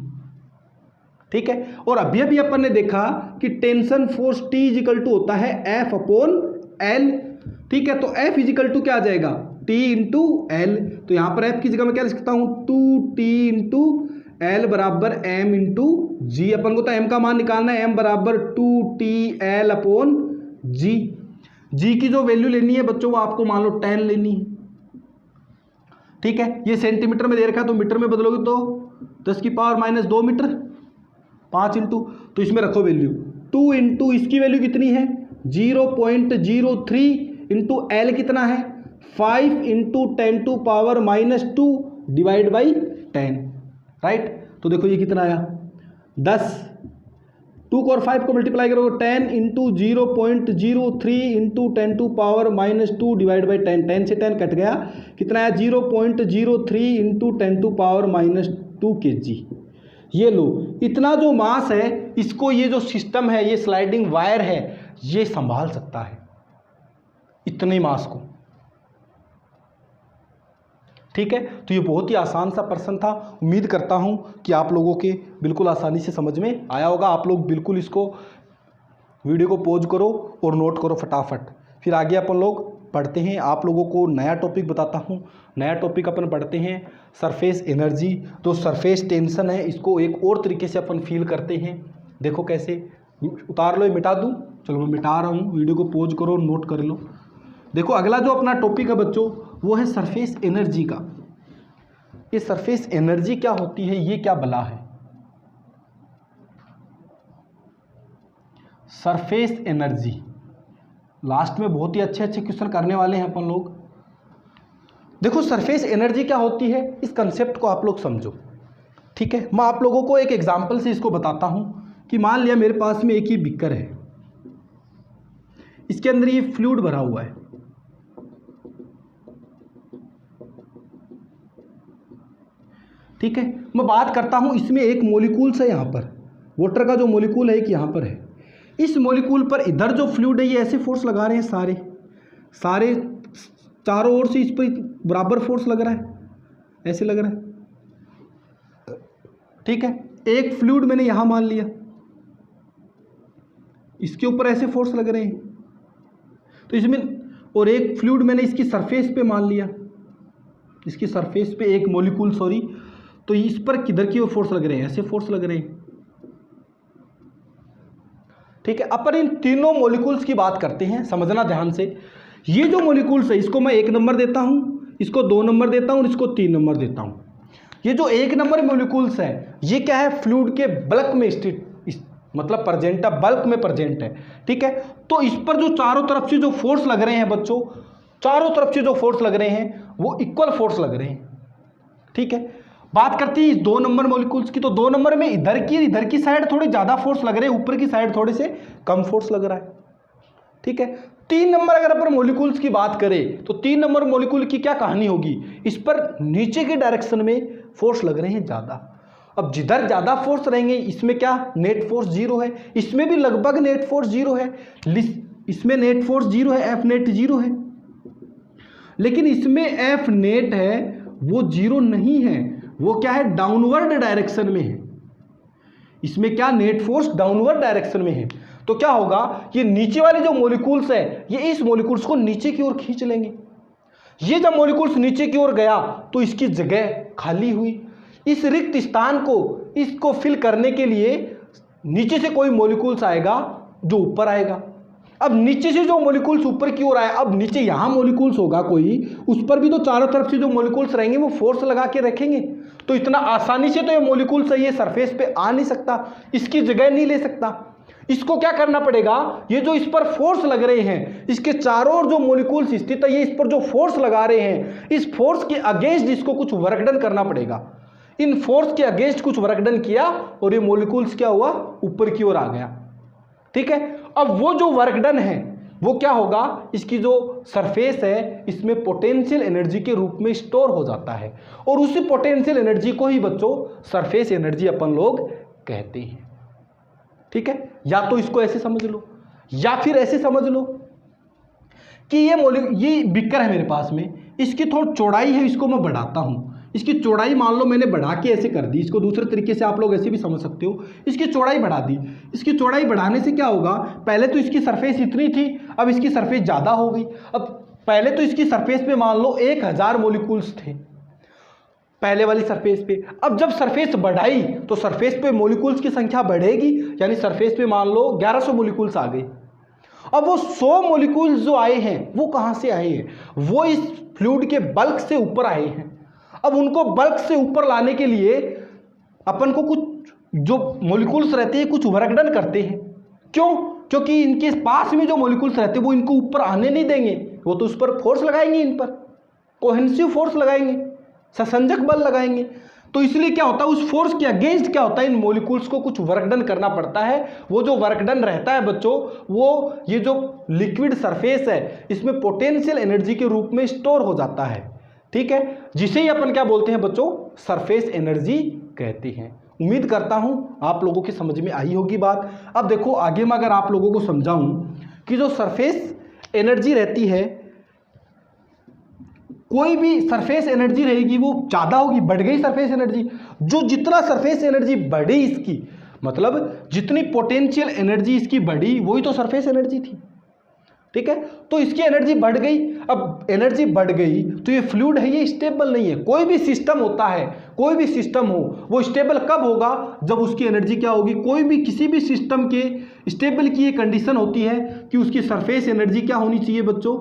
ठीक है, और अभी अभी अपन ने देखा कि tension force T equal to होता है F अपॉन L, ठीक है, तो F इजिकल टू क्या आ जाएगा, T इंटू एल। तो यहाँ पर F की जगह मैं क्या लिख सकता हूँ, 2T इंटू एल बराबर M इंटू जी। अपन को तो M का मान निकालना है, M बराबर 2TL अपॉन जी। जी की जो वैल्यू लेनी है बच्चों वो आपको मान लो 10 लेनी है, ठीक है। ये सेंटीमीटर में दे रखा है तो मीटर में बदलोगे तो 10 की पावर माइनस 2 मीटर, 5 इंटू, तो इसमें रखो वैल्यू 2 इंटू इसकी वैल्यू कितनी है 0.03 इंटू एल कितना है 5 into 10 to power minus 2 divide by 10, right. तो देखो ये कितना आया 10, 2 को और 5 को मल्टीप्लाई करोगे 10 into 0.03 into 10 to power minus 2 divide by 10, 10 से 10 कट गया, कितना आया 0.03 into 10 to power minus 2 kg। ये लो, इतना जो मास है इसको ये जो सिस्टम है, ये स्लाइडिंग वायर है, ये संभाल सकता है इतने मास को, ठीक है। तो ये बहुत ही आसान सा प्रश्न था। उम्मीद करता हूं कि आप लोगों के बिल्कुल आसानी से समझ में आया होगा। आप लोग बिल्कुल इसको वीडियो को पॉज करो और नोट करो फटाफट, फिर आगे अपन लोग पढ़ते हैं। आप लोगों को नया टॉपिक बताता हूं। नया टॉपिक अपन पढ़ते हैं सरफेस एनर्जी। तो सरफेस टेंशन है, इसको एक और तरीके से अपन फील करते हैं। देखो कैसे, उतार लो, मिटा दूं, चलो मैं मिटा रहा हूं, वीडियो को पॉज करो, नोट कर लो। देखो अगला जो अपना टॉपिक है बच्चों वो है सरफेस एनर्जी का। ये सरफेस एनर्जी क्या होती है, ये क्या बला है सरफेस एनर्जी। लास्ट में बहुत ही अच्छे अच्छे क्वेश्चन करने वाले हैं अपन लोग। देखो सरफेस एनर्जी क्या होती है, इस कंसेप्ट को आप लोग समझो, ठीक है। मैं आप लोगों को एक एग्जांपल से इसको बताता हूं कि मान लिया मेरे पास में एक ही बीकर है, इसके अंदर ये फ्लूइड भरा हुआ है, ठीक है। मैं बात करता हूं इसमें एक मॉलिक्यूल्स है, यहाँ पर वाटर का जो मॉलिक्यूल है एक यहाँ पर है। इस मॉलिक्यूल पर इधर जो फ्लूइड है ये ऐसे फोर्स लगा रहे हैं, सारे चारों ओर से इस पर बराबर फोर्स लग रहा है, ऐसे लग रहा है, ठीक है। एक फ्लूइड मैंने यहाँ मान लिया, इसके ऊपर ऐसे फोर्स लग रहे हैं, तो इसमें, और एक फ्लूइड मैंने इसकी सरफेस पे मान लिया, इसकी सरफेस पे एक मॉलिक्यूल, सॉरी, तो इस पर किधर की ओर फोर्स लग रहे हैं, ऐसे फोर्स लग रहे हैं, ठीक है। अपन इन तीनों मॉलिक्यूल्स की बात करते हैं, समझना ध्यान से। ये जो मॉलिक्यूल्स है इसको मैं 1 नंबर देता हूं, इसको 2 नंबर देता हूं और इसको 3 नंबर देता हूं। ये जो 1 नंबर मॉलिक्यूल्स है ये क्या है, फ्लूइड के बल्क में स्थित, मतलब प्रेजेंट है, बल्क में प्रेजेंट है, ठीक है। तो इस पर जो चारों तरफ से जो फोर्स लग रहे हैं बच्चों, चारों तरफ से जो फोर्स लग रहे हैं वो इक्वल फोर्स लग रहे हैं, ठीक है। बात करती है इस 2 नंबर मॉलिक्यूल्स की, तो 2 नंबर में इधर की साइड थोड़ी ज्यादा फोर्स लग रहे हैं, ऊपर की साइड थोड़े से कम फोर्स लग रहा है, ठीक है। 3 नंबर अगर अपन मॉलिक्यूल्स की बात करें तो 3 नंबर मॉलिक्यूल की क्या कहानी होगी, इस पर नीचे के डायरेक्शन में फोर्स लग रहे हैं ज्यादा। अब जिधर ज्यादा फोर्स रहेंगे इसमें क्या नेट फोर्स 0 है, इसमें भी लगभग नेट फोर्स 0 है, इसमें नेट फोर्स 0 है, एफ नेट 0 है, लेकिन इसमें एफ नेट है वो 0 नहीं है, वो क्या है, डाउनवर्ड डायरेक्शन में है। इसमें क्या, नेट फोर्स डाउनवर्ड डायरेक्शन में है। तो क्या होगा, ये नीचे वाले जो मॉलिक्यूल्स है ये इस मॉलिक्यूल्स को नीचे की ओर खींच लेंगे। ये जब मॉलिक्यूल्स नीचे की ओर गया तो इसकी जगह खाली हुई, इस रिक्त स्थान को, इसको फिल करने के लिए नीचे से कोई मॉलिक्यूल्स आएगा जो ऊपर आएगा। अब नीचे से जो मॉलिक्यूल्स ऊपर की ओर आए, अब नीचे यहां मॉलिक्यूल्स होगा कोई, उस पर भी तो चारों तरफ से जो मॉलिक्यूल्स रहेंगे वो फोर्स लगा के रखेंगे। तो इतना आसानी से तो ये मॉलिक्यूल्स है ये सरफेस पे आ नहीं सकता, इसकी जगह नहीं ले सकता। इसको क्या करना पड़ेगा, ये जो इस पर फोर्स लग रहे हैं, इसके चारों ओर जो मॉलिक्यूल्स स्थित है, ये इस पर जो फोर्स लगा रहे हैं, इस फोर्स के अगेंस्ट इसको कुछ वर्क डन करना पड़ेगा। इन फोर्स के अगेंस्ट कुछ वर्क डन किया और ये मॉलिक्यूल्स क्या हुआ, ऊपर की ओर आ गया, ठीक है। अब वो जो वर्क डन है वो क्या होगा, इसकी जो सरफेस है इसमें पोटेंशियल एनर्जी के रूप में स्टोर हो जाता है, और उसी पोटेंशियल एनर्जी को ही बच्चों सरफेस एनर्जी अपन लोग कहते हैं, ठीक है। या तो इसको ऐसे समझ लो या फिर ऐसे समझ लो कि ये बीकर है मेरे पास में, इसकी थोड़ी चौड़ाई है, इसको मैं बढ़ाता हूं, इसकी चौड़ाई मान लो मैंने बढ़ा के ऐसे कर दी, इसको दूसरे तरीके से आप लोग ऐसे भी समझ सकते हो, इसकी चौड़ाई बढ़ा दी। इसकी चौड़ाई बढ़ाने से क्या होगा, पहले तो इसकी सरफेस इतनी थी, अब इसकी सरफेस ज़्यादा हो गई। अब पहले तो इसकी सरफेस पे मान लो 1000 मोलिक्यूल्स थे पहले वाली सरफेस पे, अब जब सरफेस बढ़ाई तो सरफेस पे मोलिक्यूल्स की संख्या बढ़ेगी, यानी सरफेस पे मान लो 1100 मोलिक्यूल्स आ गए। अब वो 100 मोलिक्यूल्स जो आए हैं वो कहाँ से आए हैं, वो इस फ्लूइड के बल्क से ऊपर आए हैं। अब उनको बल्क से ऊपर लाने के लिए अपन को कुछ जो मोलिक्यूल्स रहते हैं कुछ वर्क डन करते हैं। क्यों? क्योंकि इनके पास में जो मोलिक्यूल्स रहते हैं वो इनको ऊपर आने नहीं देंगे, वो तो उस पर फोर्स लगाएंगे, इन पर कोहेसिव फोर्स लगाएंगे, ससंजक बल लगाएंगे। तो इसलिए क्या होता है, उस फोर्स के अगेंस्ट क्या होता है, इन मॉलिक्यूल्स को कुछ वर्क डन करना पड़ता है। वो जो वर्क डन रहता है बच्चों, वो ये जो लिक्विड सरफेस है इसमें पोटेंशियल एनर्जी के रूप में स्टोर हो जाता है, ठीक है, जिसे ही अपन क्या बोलते हैं बच्चों, सरफेस एनर्जी कहते हैं। उम्मीद करता हूं आप लोगों की समझ में आई होगी बात। अब देखो आगे मैं अगर आप लोगों को समझाऊं कि जो सरफेस एनर्जी रहती है, कोई भी सरफेस एनर्जी रहेगी वो ज़्यादा होगी, बढ़ गई सरफेस एनर्जी, जो जितना सरफेस एनर्जी बढ़ी इसकी, मतलब जितनी पोटेंशियल एनर्जी इसकी बढ़ी वही तो सरफेस एनर्जी थी, ठीक है। तो इसकी एनर्जी बढ़ गई। अब एनर्जी बढ़ गई तो ये फ्लूइड है, ये स्टेबल नहीं है। कोई भी सिस्टम होता है, कोई भी सिस्टम हो, वो स्टेबल कब होगा, जब उसकी एनर्जी क्या होगी। कोई भी किसी भी सिस्टम के स्टेबल की ये कंडीशन होती है कि उसकी सरफेस एनर्जी क्या होनी चाहिए बच्चों,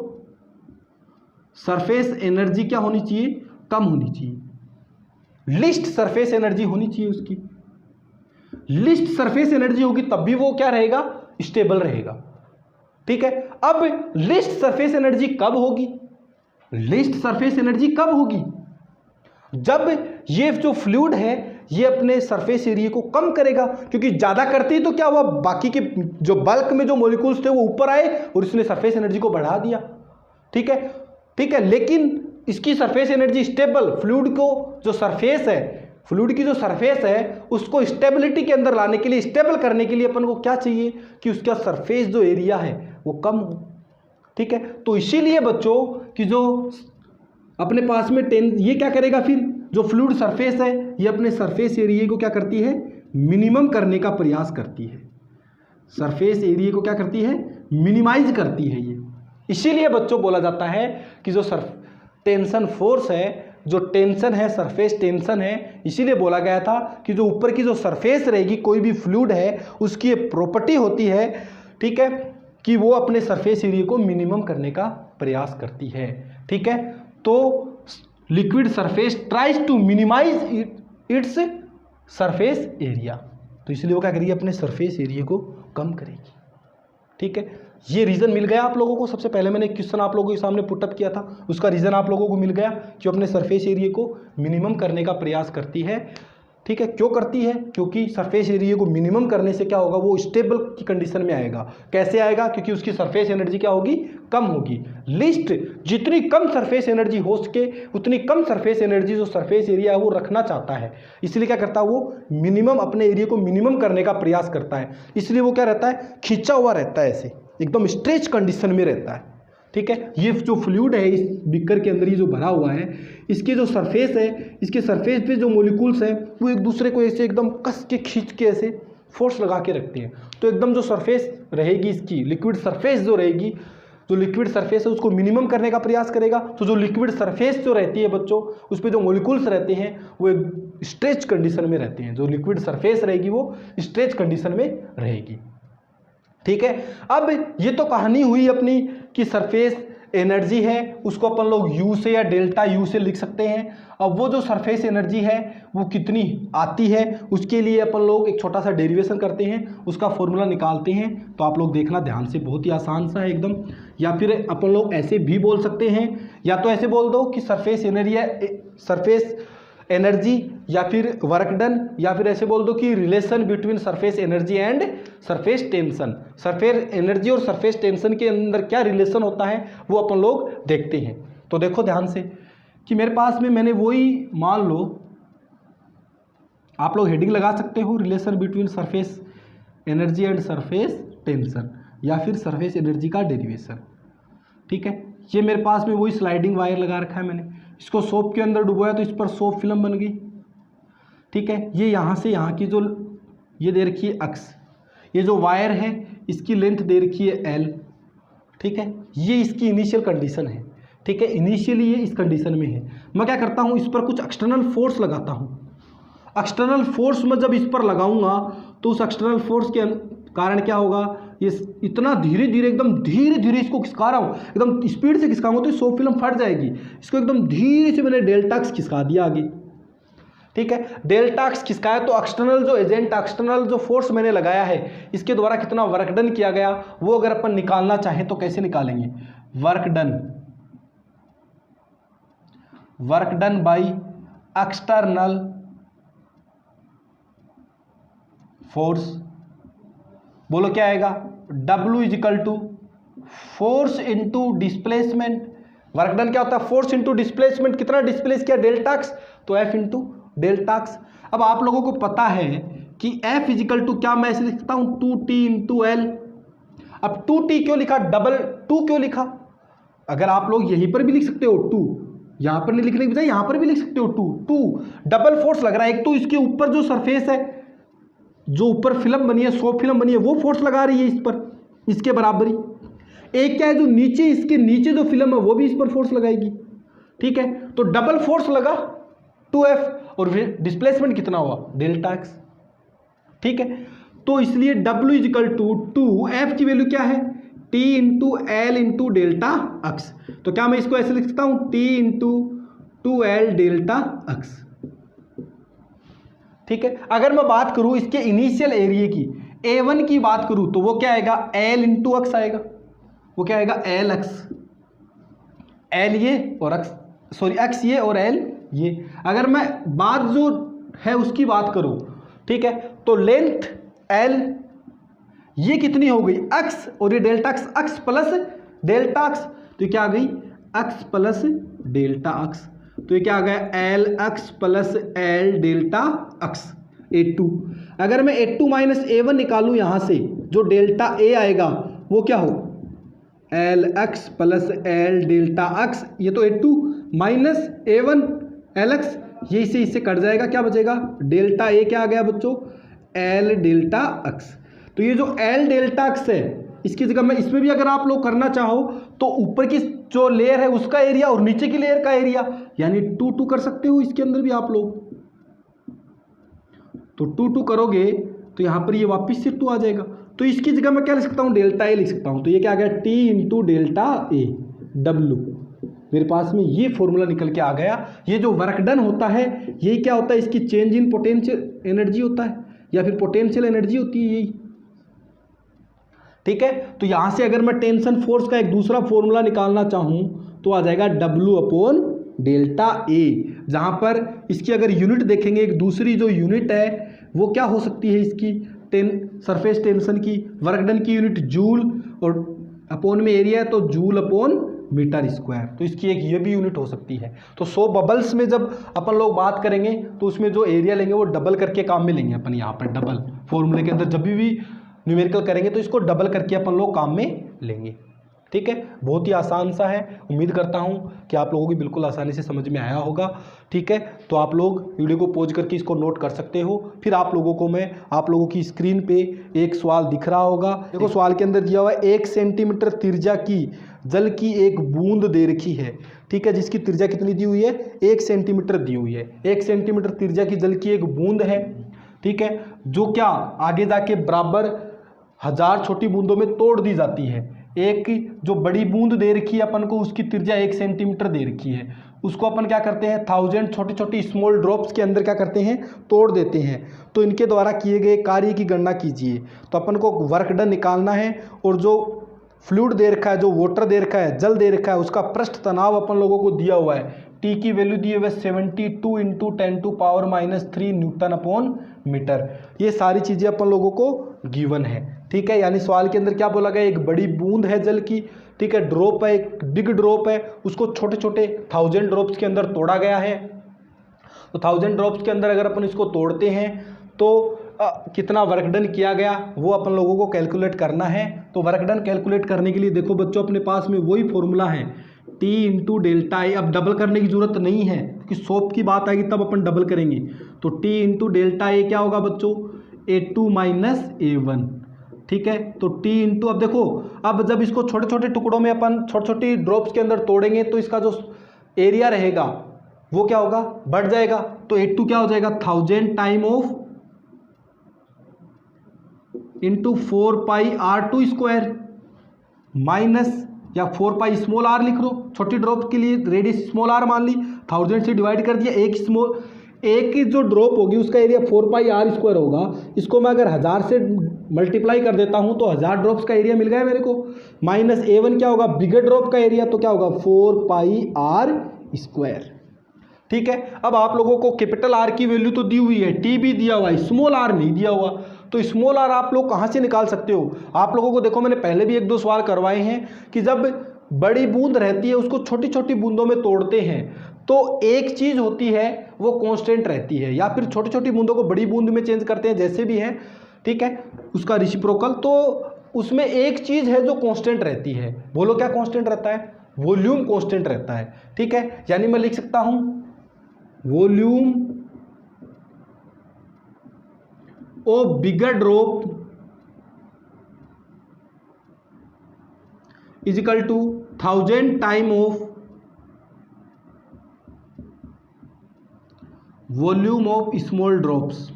सरफेस एनर्जी क्या होनी चाहिए, कम होनी चाहिए, लिस्ट सरफेस एनर्जी होनी चाहिए उसकी। लिस्ट सरफेस एनर्जी होगी तब भी वो क्या रहेगा, स्टेबल रहेगा, ठीक है। अब लिस्ट सरफेस एनर्जी कब होगी, लिस्ट सरफेस एनर्जी कब होगी, जब ये जो फ्लूइड है ये अपने सरफेस एरिया को कम करेगा, क्योंकि ज्यादा करती तो क्या हुआ, बाकी के जो बल्क में जो मॉलिक्यूल्स थे वो ऊपर आए और इसने सरफेस एनर्जी को बढ़ा दिया, ठीक है, ठीक है। लेकिन इसकी सरफेस एनर्जी स्टेबल, फ्लूइड को जो सरफेस है, फ्लूइड की जो सरफेस है उसको स्टेबिलिटी के अंदर लाने के लिए, स्टेबल करने के लिए अपन को क्या चाहिए कि उसका सरफेस जो एरिया है वो कम हो, ठीक है। तो इसीलिए बच्चों कि जो अपने पास में ये क्या करेगा, फिर जो फ्लूइड सरफेस है ये अपने सरफेस एरिया को क्या करती है, मिनिमम करने का प्रयास करती है, सरफेस एरिया को क्या करती है, मिनिमाइज करती है ये। इसीलिए बच्चों बोला जाता है कि जो टेंशन फोर्स है, जो टेंशन है, सरफेस टेंशन है, इसीलिए बोला गया था कि जो ऊपर की जो सरफेस रहेगी कोई भी फ्लूइड है उसकी प्रॉपर्टी होती है, ठीक है, कि वो अपने सरफेस एरिया को मिनिमम करने का प्रयास करती है, ठीक है। तो liquid surface tries to minimize its surface area, तो इसलिए वो क्या करेगी, अपने सरफेस एरिया को कम करेगी, ठीक है। ये रीज़न मिल गया आप लोगों को। सबसे पहले मैंने क्वेश्चन आप लोगों के सामने पुटअप किया था, उसका रीज़न आप लोगों को मिल गया कि अपने सरफेस एरिया को मिनिमम करने का प्रयास करती है, ठीक है। क्यों करती है, क्योंकि सरफेस एरिया को मिनिमम करने से क्या होगा, वो स्टेबल की कंडीशन में आएगा। कैसे आएगा, क्योंकि उसकी सरफेस एनर्जी क्या होगी, कम होगी। लिस्ट जितनी कम सरफेस एनर्जी हो सके उतनी कम सरफेस एनर्जी जो सरफेस एरिया है वो रखना चाहता है, इसलिए क्या करता है, वो मिनिमम अपने एरिया को मिनिमम करने का प्रयास करता है। इसलिए वो क्या रहता है, खींचा हुआ रहता है, ऐसे एकदम स्ट्रेच कंडीशन में रहता है, ठीक है। ये जो फ्लूइड है इस बीकर के अंदर ये जो भरा हुआ है, इसके जो सरफेस है, इसके सरफेस पे जो मॉलिक्यूल्स हैं वो एक दूसरे को ऐसे एकदम कस के खींच के ऐसे फोर्स लगा के रखते हैं। तो एकदम जो सरफेस रहेगी इसकी, लिक्विड सरफेस जो रहेगी, जो लिक्विड सरफेस है उसको मिनिमम करने का प्रयास करेगा। तो जो लिक्विड सरफेस जो रहती है बच्चों, उस पर जो मॉलिक्यूल्स रहते हैं वो एक स्ट्रेच कंडीशन में रहते हैं। जो लिक्विड सरफेस रहेगी वो स्ट्रेच कंडीशन में रहेगी, ठीक है। अब ये तो कहानी हुई अपनी कि सरफेस एनर्जी है उसको अपन लोग यू से या डेल्टा यू से लिख सकते हैं। अब वो जो सरफेस एनर्जी है वो कितनी आती है उसके लिए अपन लोग एक छोटा सा डेरिवेशन करते हैं, उसका फॉर्मूला निकालते हैं। तो आप लोग देखना ध्यान से, बहुत ही आसान सा है एकदम। या फिर अपन लोग ऐसे भी बोल सकते हैं, या तो ऐसे बोल दो कि सरफेस एनर्जी या फिर वर्क डन, या फिर ऐसे बोल दो कि relation between surface energy and surface tension. Surface energy और सरफेस टेंशन के अंदर क्या रिलेशन होता है वो अपन लोग देखते हैं। तो देखो ध्यान से कि मेरे पास में मैंने वही, मान लो आप लोग हेडिंग लगा सकते हो, relation between surface energy and surface tension, या फिर सरफेस एनर्जी का डेरिवेशन, ठीक है। ये मेरे पास में वही स्लाइडिंग वायर लगा रखा है मैंने। इसको सोप के अंदर डुबोया तो इस पर सोप फिल्म बन गई। ठीक है, ये यहाँ से यहाँ की जो ये दे रखी है अक्स, ये जो वायर है इसकी लेंथ दे रखी है एल। ठीक है, ये इसकी इनिशियल कंडीशन है। ठीक है, इनिशियली ये इस कंडीशन में है। मैं क्या करता हूँ, इस पर कुछ एक्सटर्नल फोर्स लगाता हूँ। एक्सटर्नल फोर्स में जब इस पर लगाऊंगा तो उस एक्सटर्नल फोर्स के कारण क्या होगा, ये इतना धीरे धीरे एकदम धीरे धीरे इसको खिसका रहा हूँ, एकदम स्पीड से खिसकाऊंगा तो सोप फिल्म फट जाएगी। इसको एकदम धीरे से मैंने डेल्टा एक्स खिसका दिया आगे। ठीक है, डेल्टा एक्स खिसकाया तो एक्सटर्नल जो एजेंट, एक्सटर्नल जो फोर्स मैंने लगाया है इसके द्वारा कितना वर्क डन किया गया वो अगर अपन निकालना चाहें तो कैसे निकालेंगे, work done by external force. बोलो क्या आएगा, W is equal to force into displacement. Work done क्या होता है, फोर्स इंटू डिस्प्लेसमेंट, कितना डिस्प्लेस किया डेल्टा एक्स, तो F इंटू डेल्टा एक्स। अब आप लोगों को पता है कि F इजिकल टू क्या मैं ऐसे लिखता हूं 2T इंटू एल। अब 2T क्यों लिखा, डबल 2 क्यों लिखा, अगर आप लोग यहीं पर भी लिख सकते हो 2, यहां पर नहीं लिखने की बजाय यहां पर भी लिख सकते हो 2 डबल फोर्स लग रहा है। एक तो इसके ऊपर जो सरफेस है, जो ऊपर फिल्म बनी है, सोप फिल्म बनी है, वो फोर्स लगा रही है इस पर, इसके बराबरी। एक क्या है, जो नीचे इसके नीचे जो फिल्म है वो भी इस पर फोर्स लगाएगी। ठीक है, तो डबल फोर्स लगा 2F और डिस्प्लेसमेंट कितना हुआ डेल्टा एक्स। ठीक है, तो इसलिए W इजिकल टू 2F की वैल्यू क्या है, T into L into delta x. तो क्या मैं इसको ऐसे लिख सकता हूं T into 2L delta x. ठीक है, अगर मैं बात करूं इसके इनिशियल एरिया की, A1 की बात करूं तो वो क्या आएगा, L इंटू एक्स आएगा। वो क्या आएगा, एल एक्स, एल ये और एक्स, सॉरी एक्स ये और एल ये। अगर मैं बात जो है उसकी बात करूं, ठीक है, तो लेंथ एल ये कितनी हो गई एक्स, और ये delta x, x plus delta x, तो ये क्या आ गई एक्स प्लस डेल्टा एक्स। तो ये क्या आ गया L x plus L delta x A2। अगर मैं A2 माइनस A1 निकालूं यहां से, जो डेल्टा A आएगा वो क्या हो L x plus L delta x, ये तो A2 minus A1 L x, ये इससे कट जाएगा, क्या बचेगा डेल्टा A क्या आ गया बच्चों, एल डेल्टा एक्स। तो ये जो एल डेल्टा एक्स है इसकी जगह में इसमें भी अगर आप लोग करना चाहो तो ऊपर की जो लेयर है उसका एरिया और नीचे की लेयर का एरिया, यानी 2 कर सकते हो इसके अंदर भी आप लोग। तो 2 करोगे तो यहां पर ये वापिस से 2 आ जाएगा। तो इसकी जगह मैं क्या लिख सकता हूं, डेल्टा ए लिख सकता हूं। तो ये क्या आ गया T into delta A W। मेरे पास में ये फॉर्मूला निकल के आ गया। ये जो वर्क डन होता है यही क्या होता है, इसकी चेंज इन पोटेंशियल एनर्जी होता है या फिर पोटेंशियल एनर्जी होती है यही। ठीक है, तो यहां से अगर मैं टेंशन फोर्स का एक दूसरा फॉर्मूला निकालना चाहूं तो आ जाएगा W अपॉन डेल्टा ए, जहां पर इसकी अगर यूनिट देखेंगे, एक दूसरी जो यूनिट है वो क्या हो सकती है इसकी सरफेस टेंशन की, वर्क डन की यूनिट जूल, और अपॉन में एरिया है तो जूल अपॉन मीटर स्क्वायर। तो इसकी एक ये भी यूनिट हो सकती है। तो 100 बबल्स में जब अपन लोग बात करेंगे तो उसमें जो एरिया लेंगे वो डबल करके काम में लेंगे अपन। यहाँ पर डबल फॉर्मूले के अंदर जब भी न्यूमेरिकल करेंगे तो इसको डबल करके अपन लोग काम में लेंगे। ठीक है, बहुत ही आसान सा है। उम्मीद करता हूँ कि आप लोगों की बिल्कुल आसानी से समझ में आया होगा। ठीक है, तो आप लोग वीडियो को पॉज करके इसको नोट कर सकते हो। फिर आप लोगों की स्क्रीन पे एक सवाल दिख रहा होगा। देखो सवाल के अंदर दिया हुआ है 1 सेंटीमीटर त्रिज्या की जल की एक बूंद दे रखी है। ठीक है, जिसकी त्रिज्या कितनी दी हुई है, 1 सेंटीमीटर दी हुई है। 1 सेंटीमीटर त्रिज्या की जल की एक बूंद है। ठीक है, जो क्या आगे जाके बराबर 1000 छोटी बूंदों में तोड़ दी जाती है। एक जो बड़ी बूंद दे रखी है अपन को, उसकी त्रिज्या 1 सेंटीमीटर दे रखी है, उसको अपन क्या करते हैं 1000 छोटी छोटी स्मॉल ड्रॉप्स के अंदर क्या करते हैं, तोड़ देते हैं। तो इनके द्वारा किए गए कार्य की गणना कीजिए। तो अपन को वर्क डन निकालना है, और जो फ्लूइड दे रखा है, जो वाटर दे रखा है, जल दे रखा है, उसका पृष्ठ तनाव अपन लोगों को दिया हुआ है। टी की वैल्यू दी हुई है 72 इंटू 10⁻³ न्यूटन अपॉन मीटर। ये सारी चीज़ें अपन लोगों को गिवन है। ठीक है, यानी सवाल के अंदर क्या बोला गया, एक बड़ी बूंद है जल की, ठीक है, ड्रॉप है, एक बिग ड्रॉप है, उसको छोटे छोटे 1000 ड्रॉप्स के अंदर तोड़ा गया है। तो 1000 ड्रॉप्स के अंदर अगर अपन इसको तोड़ते हैं तो कितना वर्क डन किया गया वो अपन लोगों को कैलकुलेट करना है। तो वर्क डन कैलकुलेट करने के लिए देखो बच्चों अपने पास में वही फॉर्मूला है T इंटू डेल्टा ए। अब डबल करने की जरूरत नहीं है क्योंकि सोप की बात आएगी तब अपन डबल करेंगे। तो T इंटू डेल्टा ए क्या होगा बच्चों, A2 माइनस A1। ठीक है, तो T इंटू, अब देखो, अब जब इसको छोटे छोटे टुकड़ों में अपन छोटी छोटी ड्रॉप्स के अंदर तोड़ेंगे तो इसका जो एरिया रहेगा वो क्या होगा, बढ़ जाएगा। तो A2 क्या हो जाएगा, 1000 time of into 4 pi R2 square minus, या 4 पाई स्मॉल r लिख लो, छोटी ड्रॉप के लिए रेडियस स्मॉल r मान ली, 1000 से डिवाइड कर दिया, एक की जो ड्रॉप होगी उसका एरिया 4 पाई r स्क्वायर होगा। इसको मैं अगर 1000 से मल्टीप्लाई कर देता हूं तो 1000 ड्रॉप्स का एरिया मिल गया मेरे को। माइनस A1 क्या होगा, बिगर ड्रॉप का एरिया, तो क्या होगा 4 पाई r स्क्वायर। ठीक है, अब आप लोगों को कैपिटल R की वैल्यू तो दी हुई है, T भी दिया हुआ है, स्मॉल r नहीं दिया हुआ। तो स्मॉल r आप लोग कहाँ से निकाल सकते हो, आप लोगों को देखो मैंने पहले भी 1-2 सवाल करवाए हैं कि जब बड़ी बूंद रहती है उसको छोटी छोटी बूंदों में तोड़ते हैं तो एक चीज होती है वो कांस्टेंट रहती है, या फिर छोटी छोटी बूंदों को बड़ी बूंद में चेंज करते हैं जैसे भी है, ठीक है, उसका रेसिप्रोकल। तो उसमें एक चीज है जो कांस्टेंट रहती है, बोलो क्या कांस्टेंट रहता है, वॉल्यूम कांस्टेंट रहता है। ठीक है, यानी मैं लिख सकता हूं volume of bigger drop is equal to 1000 time of volume of small drops,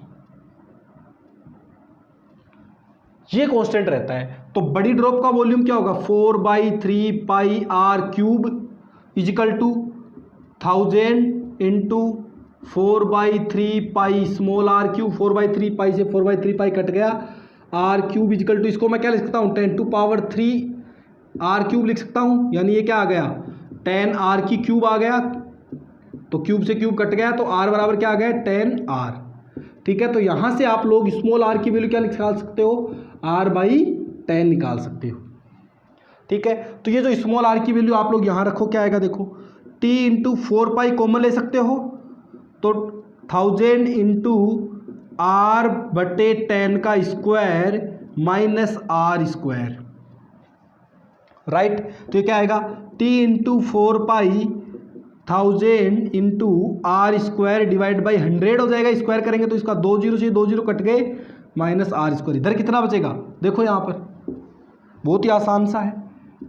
ये कांस्टेंट रहता है। तो बड़ी ड्रॉप का वॉल्यूम क्या होगा, 4/3 pi r cube is equal to 1000 into 4/3 pi small r cube, 4/3 pi से 4/3 पाई कट गया, r क्यूब इजिकल टू, इसको मैं क्या लिख सकता हूँ 10⁻³ r क्यूब लिख सकता हूँ, यानी ये क्या आ गया 10r की क्यूब आ गया, तो क्यूब से क्यूब कट गया तो r बराबर क्या आ गया 10r। ठीक है, तो यहां से आप लोग स्मॉल r की वैल्यू क्या निकाल सकते हो, r/10 निकाल सकते हो। ठीक है, तो ये जो स्मॉल r की वैल्यू आप लोग यहां रखो, क्या आएगा देखो, t इंटू 4 पाई कॉमन ले सकते हो, तो 1000 इंटू r/10 का square minus r square, right. तो ये क्या आएगा, t into 4 pi 1000 into r square divide by 100 हो जाएगा, स्क्वायर करेंगे तो इसका 2 0 से 2 0 कट गए, माइनस r स्क्वायर। इधर कितना बचेगा, देखो यहाँ पर बहुत ही आसान सा है,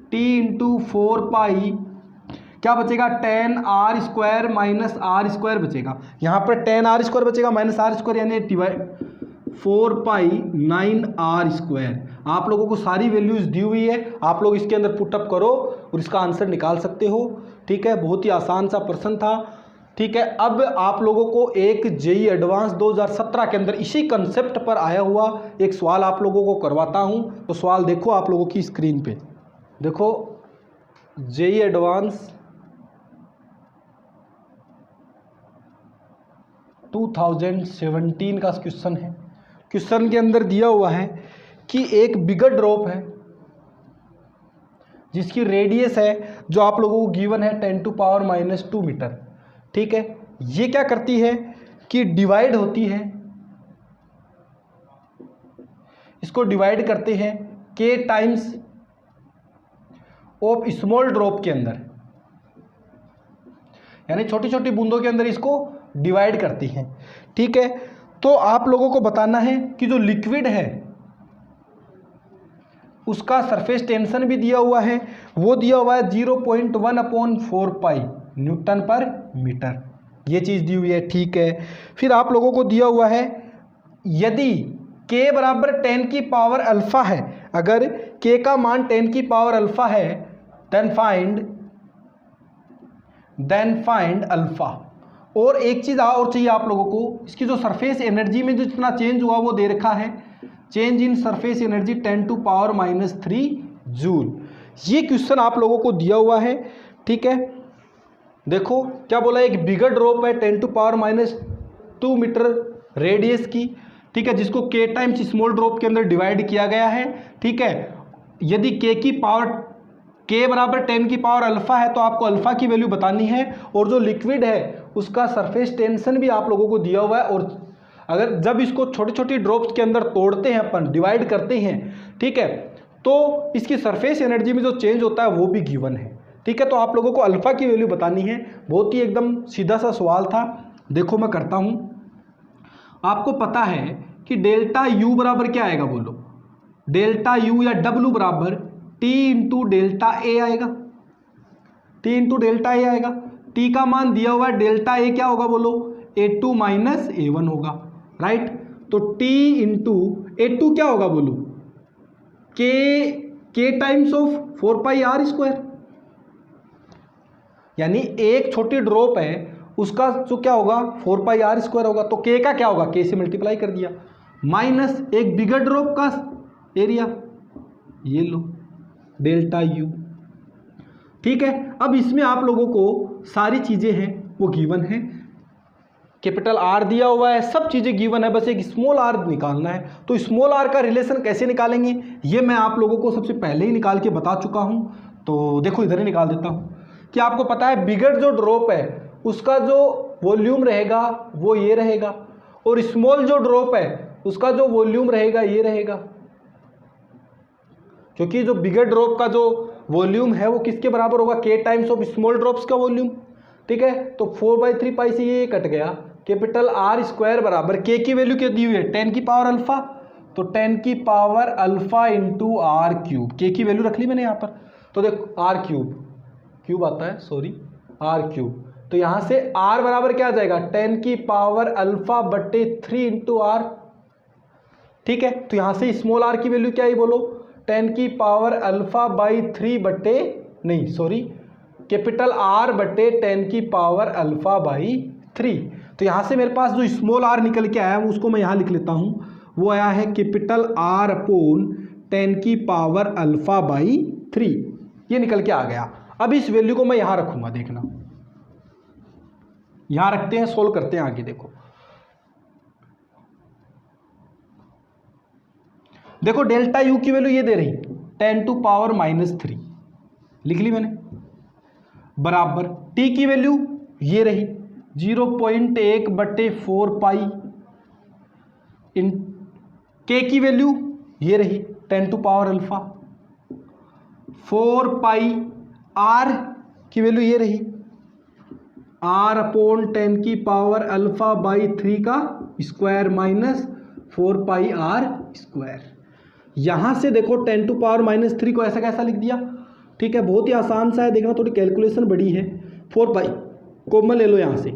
t इंटू 4 पाई क्या बचेगा 10r square minus r square बचेगा, यहाँ पर 10r स्क्वायर बचेगा माइनस r स्क्वायर, यानी डिवाइड 4 पाई 9r स्क्वायर। आप लोगों को सारी वैल्यूज दी हुई है, आप लोग इसके अंदर पुटअप करो और इसका आंसर निकाल सकते हो। ठीक है, बहुत ही आसान सा प्रश्न था। ठीक है, अब आप लोगों को एक जेईई एडवांस 2017 के अंदर इसी कंसेप्ट पर आया हुआ एक सवाल आप लोगों को करवाता हूं। तो सवाल देखो आप लोगों की स्क्रीन पे, देखो जेईई एडवांस 2017 का क्वेश्चन है। क्वेश्चन के अंदर दिया हुआ है कि एक बिगर ड्रॉप है जिसकी रेडियस है जो आप लोगों को गिवन है 10⁻⁻² मीटर। ठीक है, ये क्या करती है कि डिवाइड होती है, इसको डिवाइड करते हैं k times of small drop के अंदर, यानी छोटी छोटी बूंदों के अंदर इसको डिवाइड करती हैं। ठीक है, तो आप लोगों को बताना है कि जो लिक्विड है उसका सरफेस टेंशन भी दिया हुआ है, वो दिया हुआ है 0.1/4 पाई न्यूटन पर मीटर, ये चीज़ दी हुई है। ठीक है, फिर आप लोगों को दिया हुआ है यदि k बराबर 10 की पावर अल्फा है, अगर k का मान 10 की पावर अल्फा है देन फाइंड अल्फा। और एक चीज़ और चाहिए आप लोगों को, इसकी जो सरफेस एनर्जी में जो जितना चेंज हुआ वो दे रखा है, change in surface energy 10⁻³ joule. ये क्वेश्चन आप लोगों को दिया हुआ है। ठीक है, देखो क्या बोला, एक बिगर ड्रॉप है 10⁻² मीटर रेडियस की, ठीक है, जिसको k टाइम्स स्मॉल ड्रॉप के अंदर डिवाइड किया गया है। ठीक है, यदि k बराबर 10 की पावर अल्फा है तो आपको अल्फा की वैल्यू बतानी है, और जो लिक्विड है उसका सरफेस टेंशन भी आप लोगों को दिया हुआ है, और अगर जब इसको छोटी छोटी ड्रॉप्स के अंदर तोड़ते हैं अपन, डिवाइड करते हैं, ठीक है, तो इसकी सरफेस एनर्जी में जो चेंज होता है वो भी गिवन है। ठीक है। तो आप लोगों को अल्फ़ा की वैल्यू बतानी है, बहुत ही एकदम सीधा सा सवाल था। देखो मैं करता हूँ। आपको पता है कि डेल्टा यू बराबर क्या आएगा, बोलो। डेल्टा यू या डब्ल्यू बराबर टी इंटू डेल्टा ए आएगा, टी इंटू डेल्टा ए आएगा। टी का मान दिया हुआ है, डेल्टा ए क्या होगा बोलो, A2 माइनस A1 होगा, राइट। तो T इंटू A2 क्या होगा बोलो, K times of 4 pi r square, यानी एक छोटी ड्रॉप है उसका जो क्या होगा 4 पाई आर स्क्वायर होगा। तो के का क्या होगा, के से मल्टीप्लाई कर दिया, माइनस एक बिगर ड्रॉप का एरिया, ये लो डेल्टा यू, ठीक है। अब इसमें आप लोगों को सारी चीज़ें हैं वो गिवन है, कैपिटल आर दिया हुआ है, सब चीज़ें गिवन है, बस एक स्मॉल आर निकालना है। तो स्मॉल आर का रिलेशन कैसे निकालेंगे ये मैं आप लोगों को सबसे पहले ही निकाल के बता चुका हूँ। तो देखो इधर ही निकाल देता हूँ कि आपको पता है बिगर जो ड्रॉप है उसका जो वॉल्यूम रहेगा वो ये रहेगा, और स्मॉल जो ड्रॉप है उसका जो वॉल्यूम रहेगा ये रहेगा, क्योंकि जो बिगर ड्रॉप का जो वॉल्यूम है वो किसके बराबर होगा, के टाइम्स ऑफ स्मॉल ड्रॉप्स का वॉल्यूम, ठीक है। तो 4/3 पाई से ये कट गया, कैपिटल आर स्क्वायर बराबर के की वैल्यू क्या दी हुई है 10 की पावर अल्फा, तो 10 की power alpha into r cube, K की वैल्यू रख ली मैंने यहाँ पर। तो देखो आर क्यूब आता है, सॉरी आर क्यूब, तो यहाँ से आर बराबर क्या आ जाएगा 10 की पावर अल्फा बट्टे 3 इंटू आर, ठीक है। तो यहाँ से स्मॉल आर की वैल्यू क्या है बोलो, 10 की पावर अल्फा बाई 3 बट्टे नहीं सॉरी कैपिटल आर बट्टे 10 की पावर अल्फा बाई 3। तो यहाँ से मेरे पास जो स्मॉल आर निकल के आया है उसको मैं यहाँ लिख लेता हूँ, वो आया है कैपिटल आर अपॉन 10 की पावर अल्फा बाई 3, ये निकल के आ गया। अब इस वैल्यू को मैं यहाँ रखूँगा, देखना यहाँ रखते हैं, सोल्व करते हैं आगे। देखो डेल्टा यू की वैल्यू ये दे रही 10 टू पावर -3, लिख ली मैंने, बराबर टी की वैल्यू ये रही 0.1 बट्टे 4 पाई, इन के की वैल्यू ये रही 10 to power alpha, 4 pi r की वैल्यू ये रही आर अपॉन 10 की पावर अल्फा बाई 3 का square minus 4 pi r square. यहाँ से देखो 10 टू पावर -3 को ऐसा कैसा लिख दिया, ठीक है, बहुत ही आसान सा है, देखना थोड़ी कैलकुलेशन बड़ी है। 4 पाई कॉमन ले लो यहाँ से,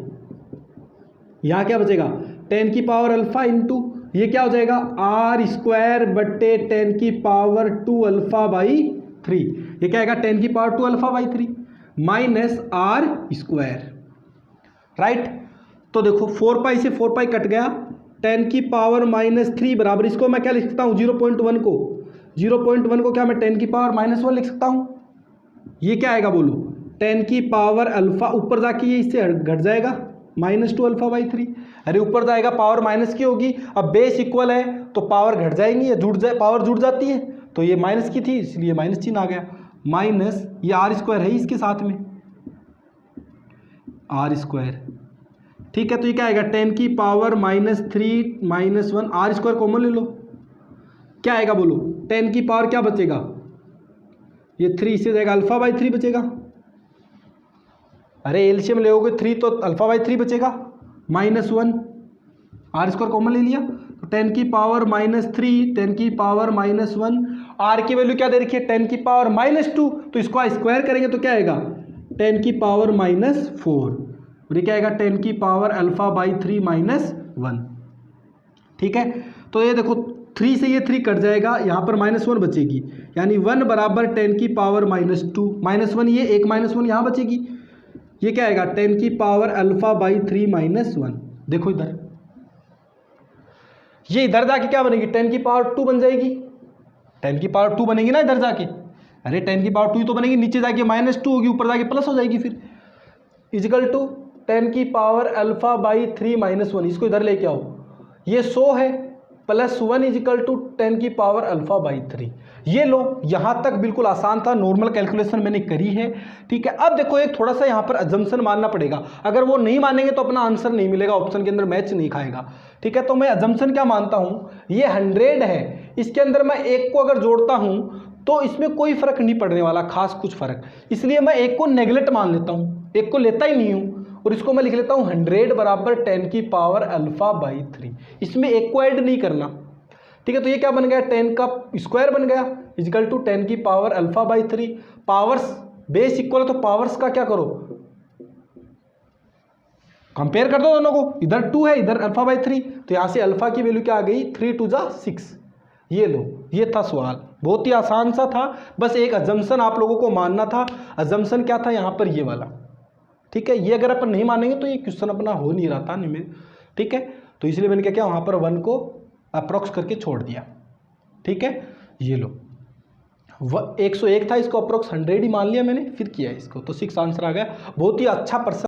यहाँ क्या बचेगा 10 की पावर अल्फा इंटू ये क्या हो जाएगा आर स्क्वायर बट्टे 10 की पावर 2 अल्फा बाई 3, ये क्या आएगा 10 की power 2 alpha by 3 minus r square, right. तो देखो 4 पाई से 4 पाई कट गया, 10 की पावर -3 बराबर, इसको मैं क्या लिख सकता हूँ 0.1 को क्या मैं 10 की पावर -1 लिख सकता हूँ, ये क्या आएगा बोलो 10 की पावर अल्फा, ऊपर जाके ये इससे घट जाएगा -2 अल्फा बाई 3, अरे ऊपर जाएगा पावर माइनस की होगी, अब बेस इक्वल है तो पावर घट जाएंगी या पावर जुड़ जाती है, तो ये माइनस की थी इसलिए माइनस चिन्ह आ गया, माइनस ये आर स्क्वायर है इसके साथ में आर स्क्वायर, ठीक है। तो ये क्या आएगा 10 की पावर -3 -1 आर स्क्वायर कॉमन ले लो, क्या आएगा बोलो 10 की पावर क्या बचेगा, ये 3 इससे जाएगा अल्फा बाई 3 बचेगा, अरे एलसीएम लेओगे 3 तो अल्फा बाई 3 बचेगा, -1 आर स्क्वायर कॉमन ले लिया, तो 10 की पावर -3 10 की पावर -1, आर की वैल्यू क्या दे रखी है 10 की पावर -2, तो इसको स्क्वायर करेंगे तो क्या आएगा 10 की पावर -4, और ये क्या आएगा 10 की पावर अल्फा बाई 3 -1, ठीक है। तो ये देखो 3 से ये 3 कट जाएगा, यहाँ पर -1 बचेगी, यानी 1 बराबर 10 की पावर -2 -1, ये एक -1 यहाँ बचेगी, ये क्या आएगा 10 की पावर अल्फा बाई 3 -1। देखो इधर ये इधर जाके क्या बनेगी 10 की पावर 2 बन जाएगी, 10 की पावर 2 बनेगी ना इधर जाके, अरे 10 की पावर 2 ही तो बनेगी, नीचे जाके -2 होगी, ऊपर जाके प्लस हो जाएगी, फिर इजिकल टू 10 की पावर अल्फा बाई 3 -1, इसको इधर लेके आओ, ये 100 है +1 इजिकल टू 10 की पावर अल्फा बाई 3, ये लो। यहाँ तक बिल्कुल आसान था, नॉर्मल कैलकुलेशन मैंने करी है, ठीक है। अब देखो एक थोड़ा सा यहाँ पर अजम्पशन मानना पड़ेगा, अगर वो नहीं मानेंगे तो अपना आंसर नहीं मिलेगा, ऑप्शन के अंदर मैच नहीं खाएगा, ठीक है। तो मैं अजम्पशन क्या मानता हूँ, ये 100 है, इसके अंदर मैं एक को अगर जोड़ता हूँ तो इसमें कोई फ़र्क नहीं पड़ने वाला, खास कुछ फ़र्क, इसलिए मैं एक को नेगलेक्ट मान लेता हूँ, एक को लेता ही नहीं हूँ, और इसको मैं लिख लेता हूँ 100 बराबर 10 की पावर अल्फ़ा बाई 3। इसमें एक को ऐड नहीं करना, ठीक है। तो ये क्या बन गया, 10 का स्क्वायर बन गया इजिकल टू 10 की power alpha by 3। Powers base equal है तो पावर्स का क्या करो, कंपेयर कर दो दोनों को, इधर 2 है इधर अल्फ़ा बाई 3, तो यहाँ से अल्फ़ा की वैल्यू क्या आ गई, 3 2 जा 6। ये लो, ये था सवाल, बहुत ही आसान सा था, बस एक अजम्पशन आप लोगों को मानना था। अजम्पशन क्या था यहाँ पर, ये वाला, ठीक है। ये अगर अपन नहीं मानेंगे तो ये क्वेश्चन अपना हो नहीं रहा था, ठीक है। तो इसलिए मैंने क्या किया, वहाँ पर 1 को अप्रॉक्स करके छोड़ दिया, ठीक है। ये लो 101 था, इसको अप्रॉक्स 100 ही मान लिया मैंने, फिर किया इसको, तो 6 आंसर आ गया। बहुत ही अच्छा पर्सन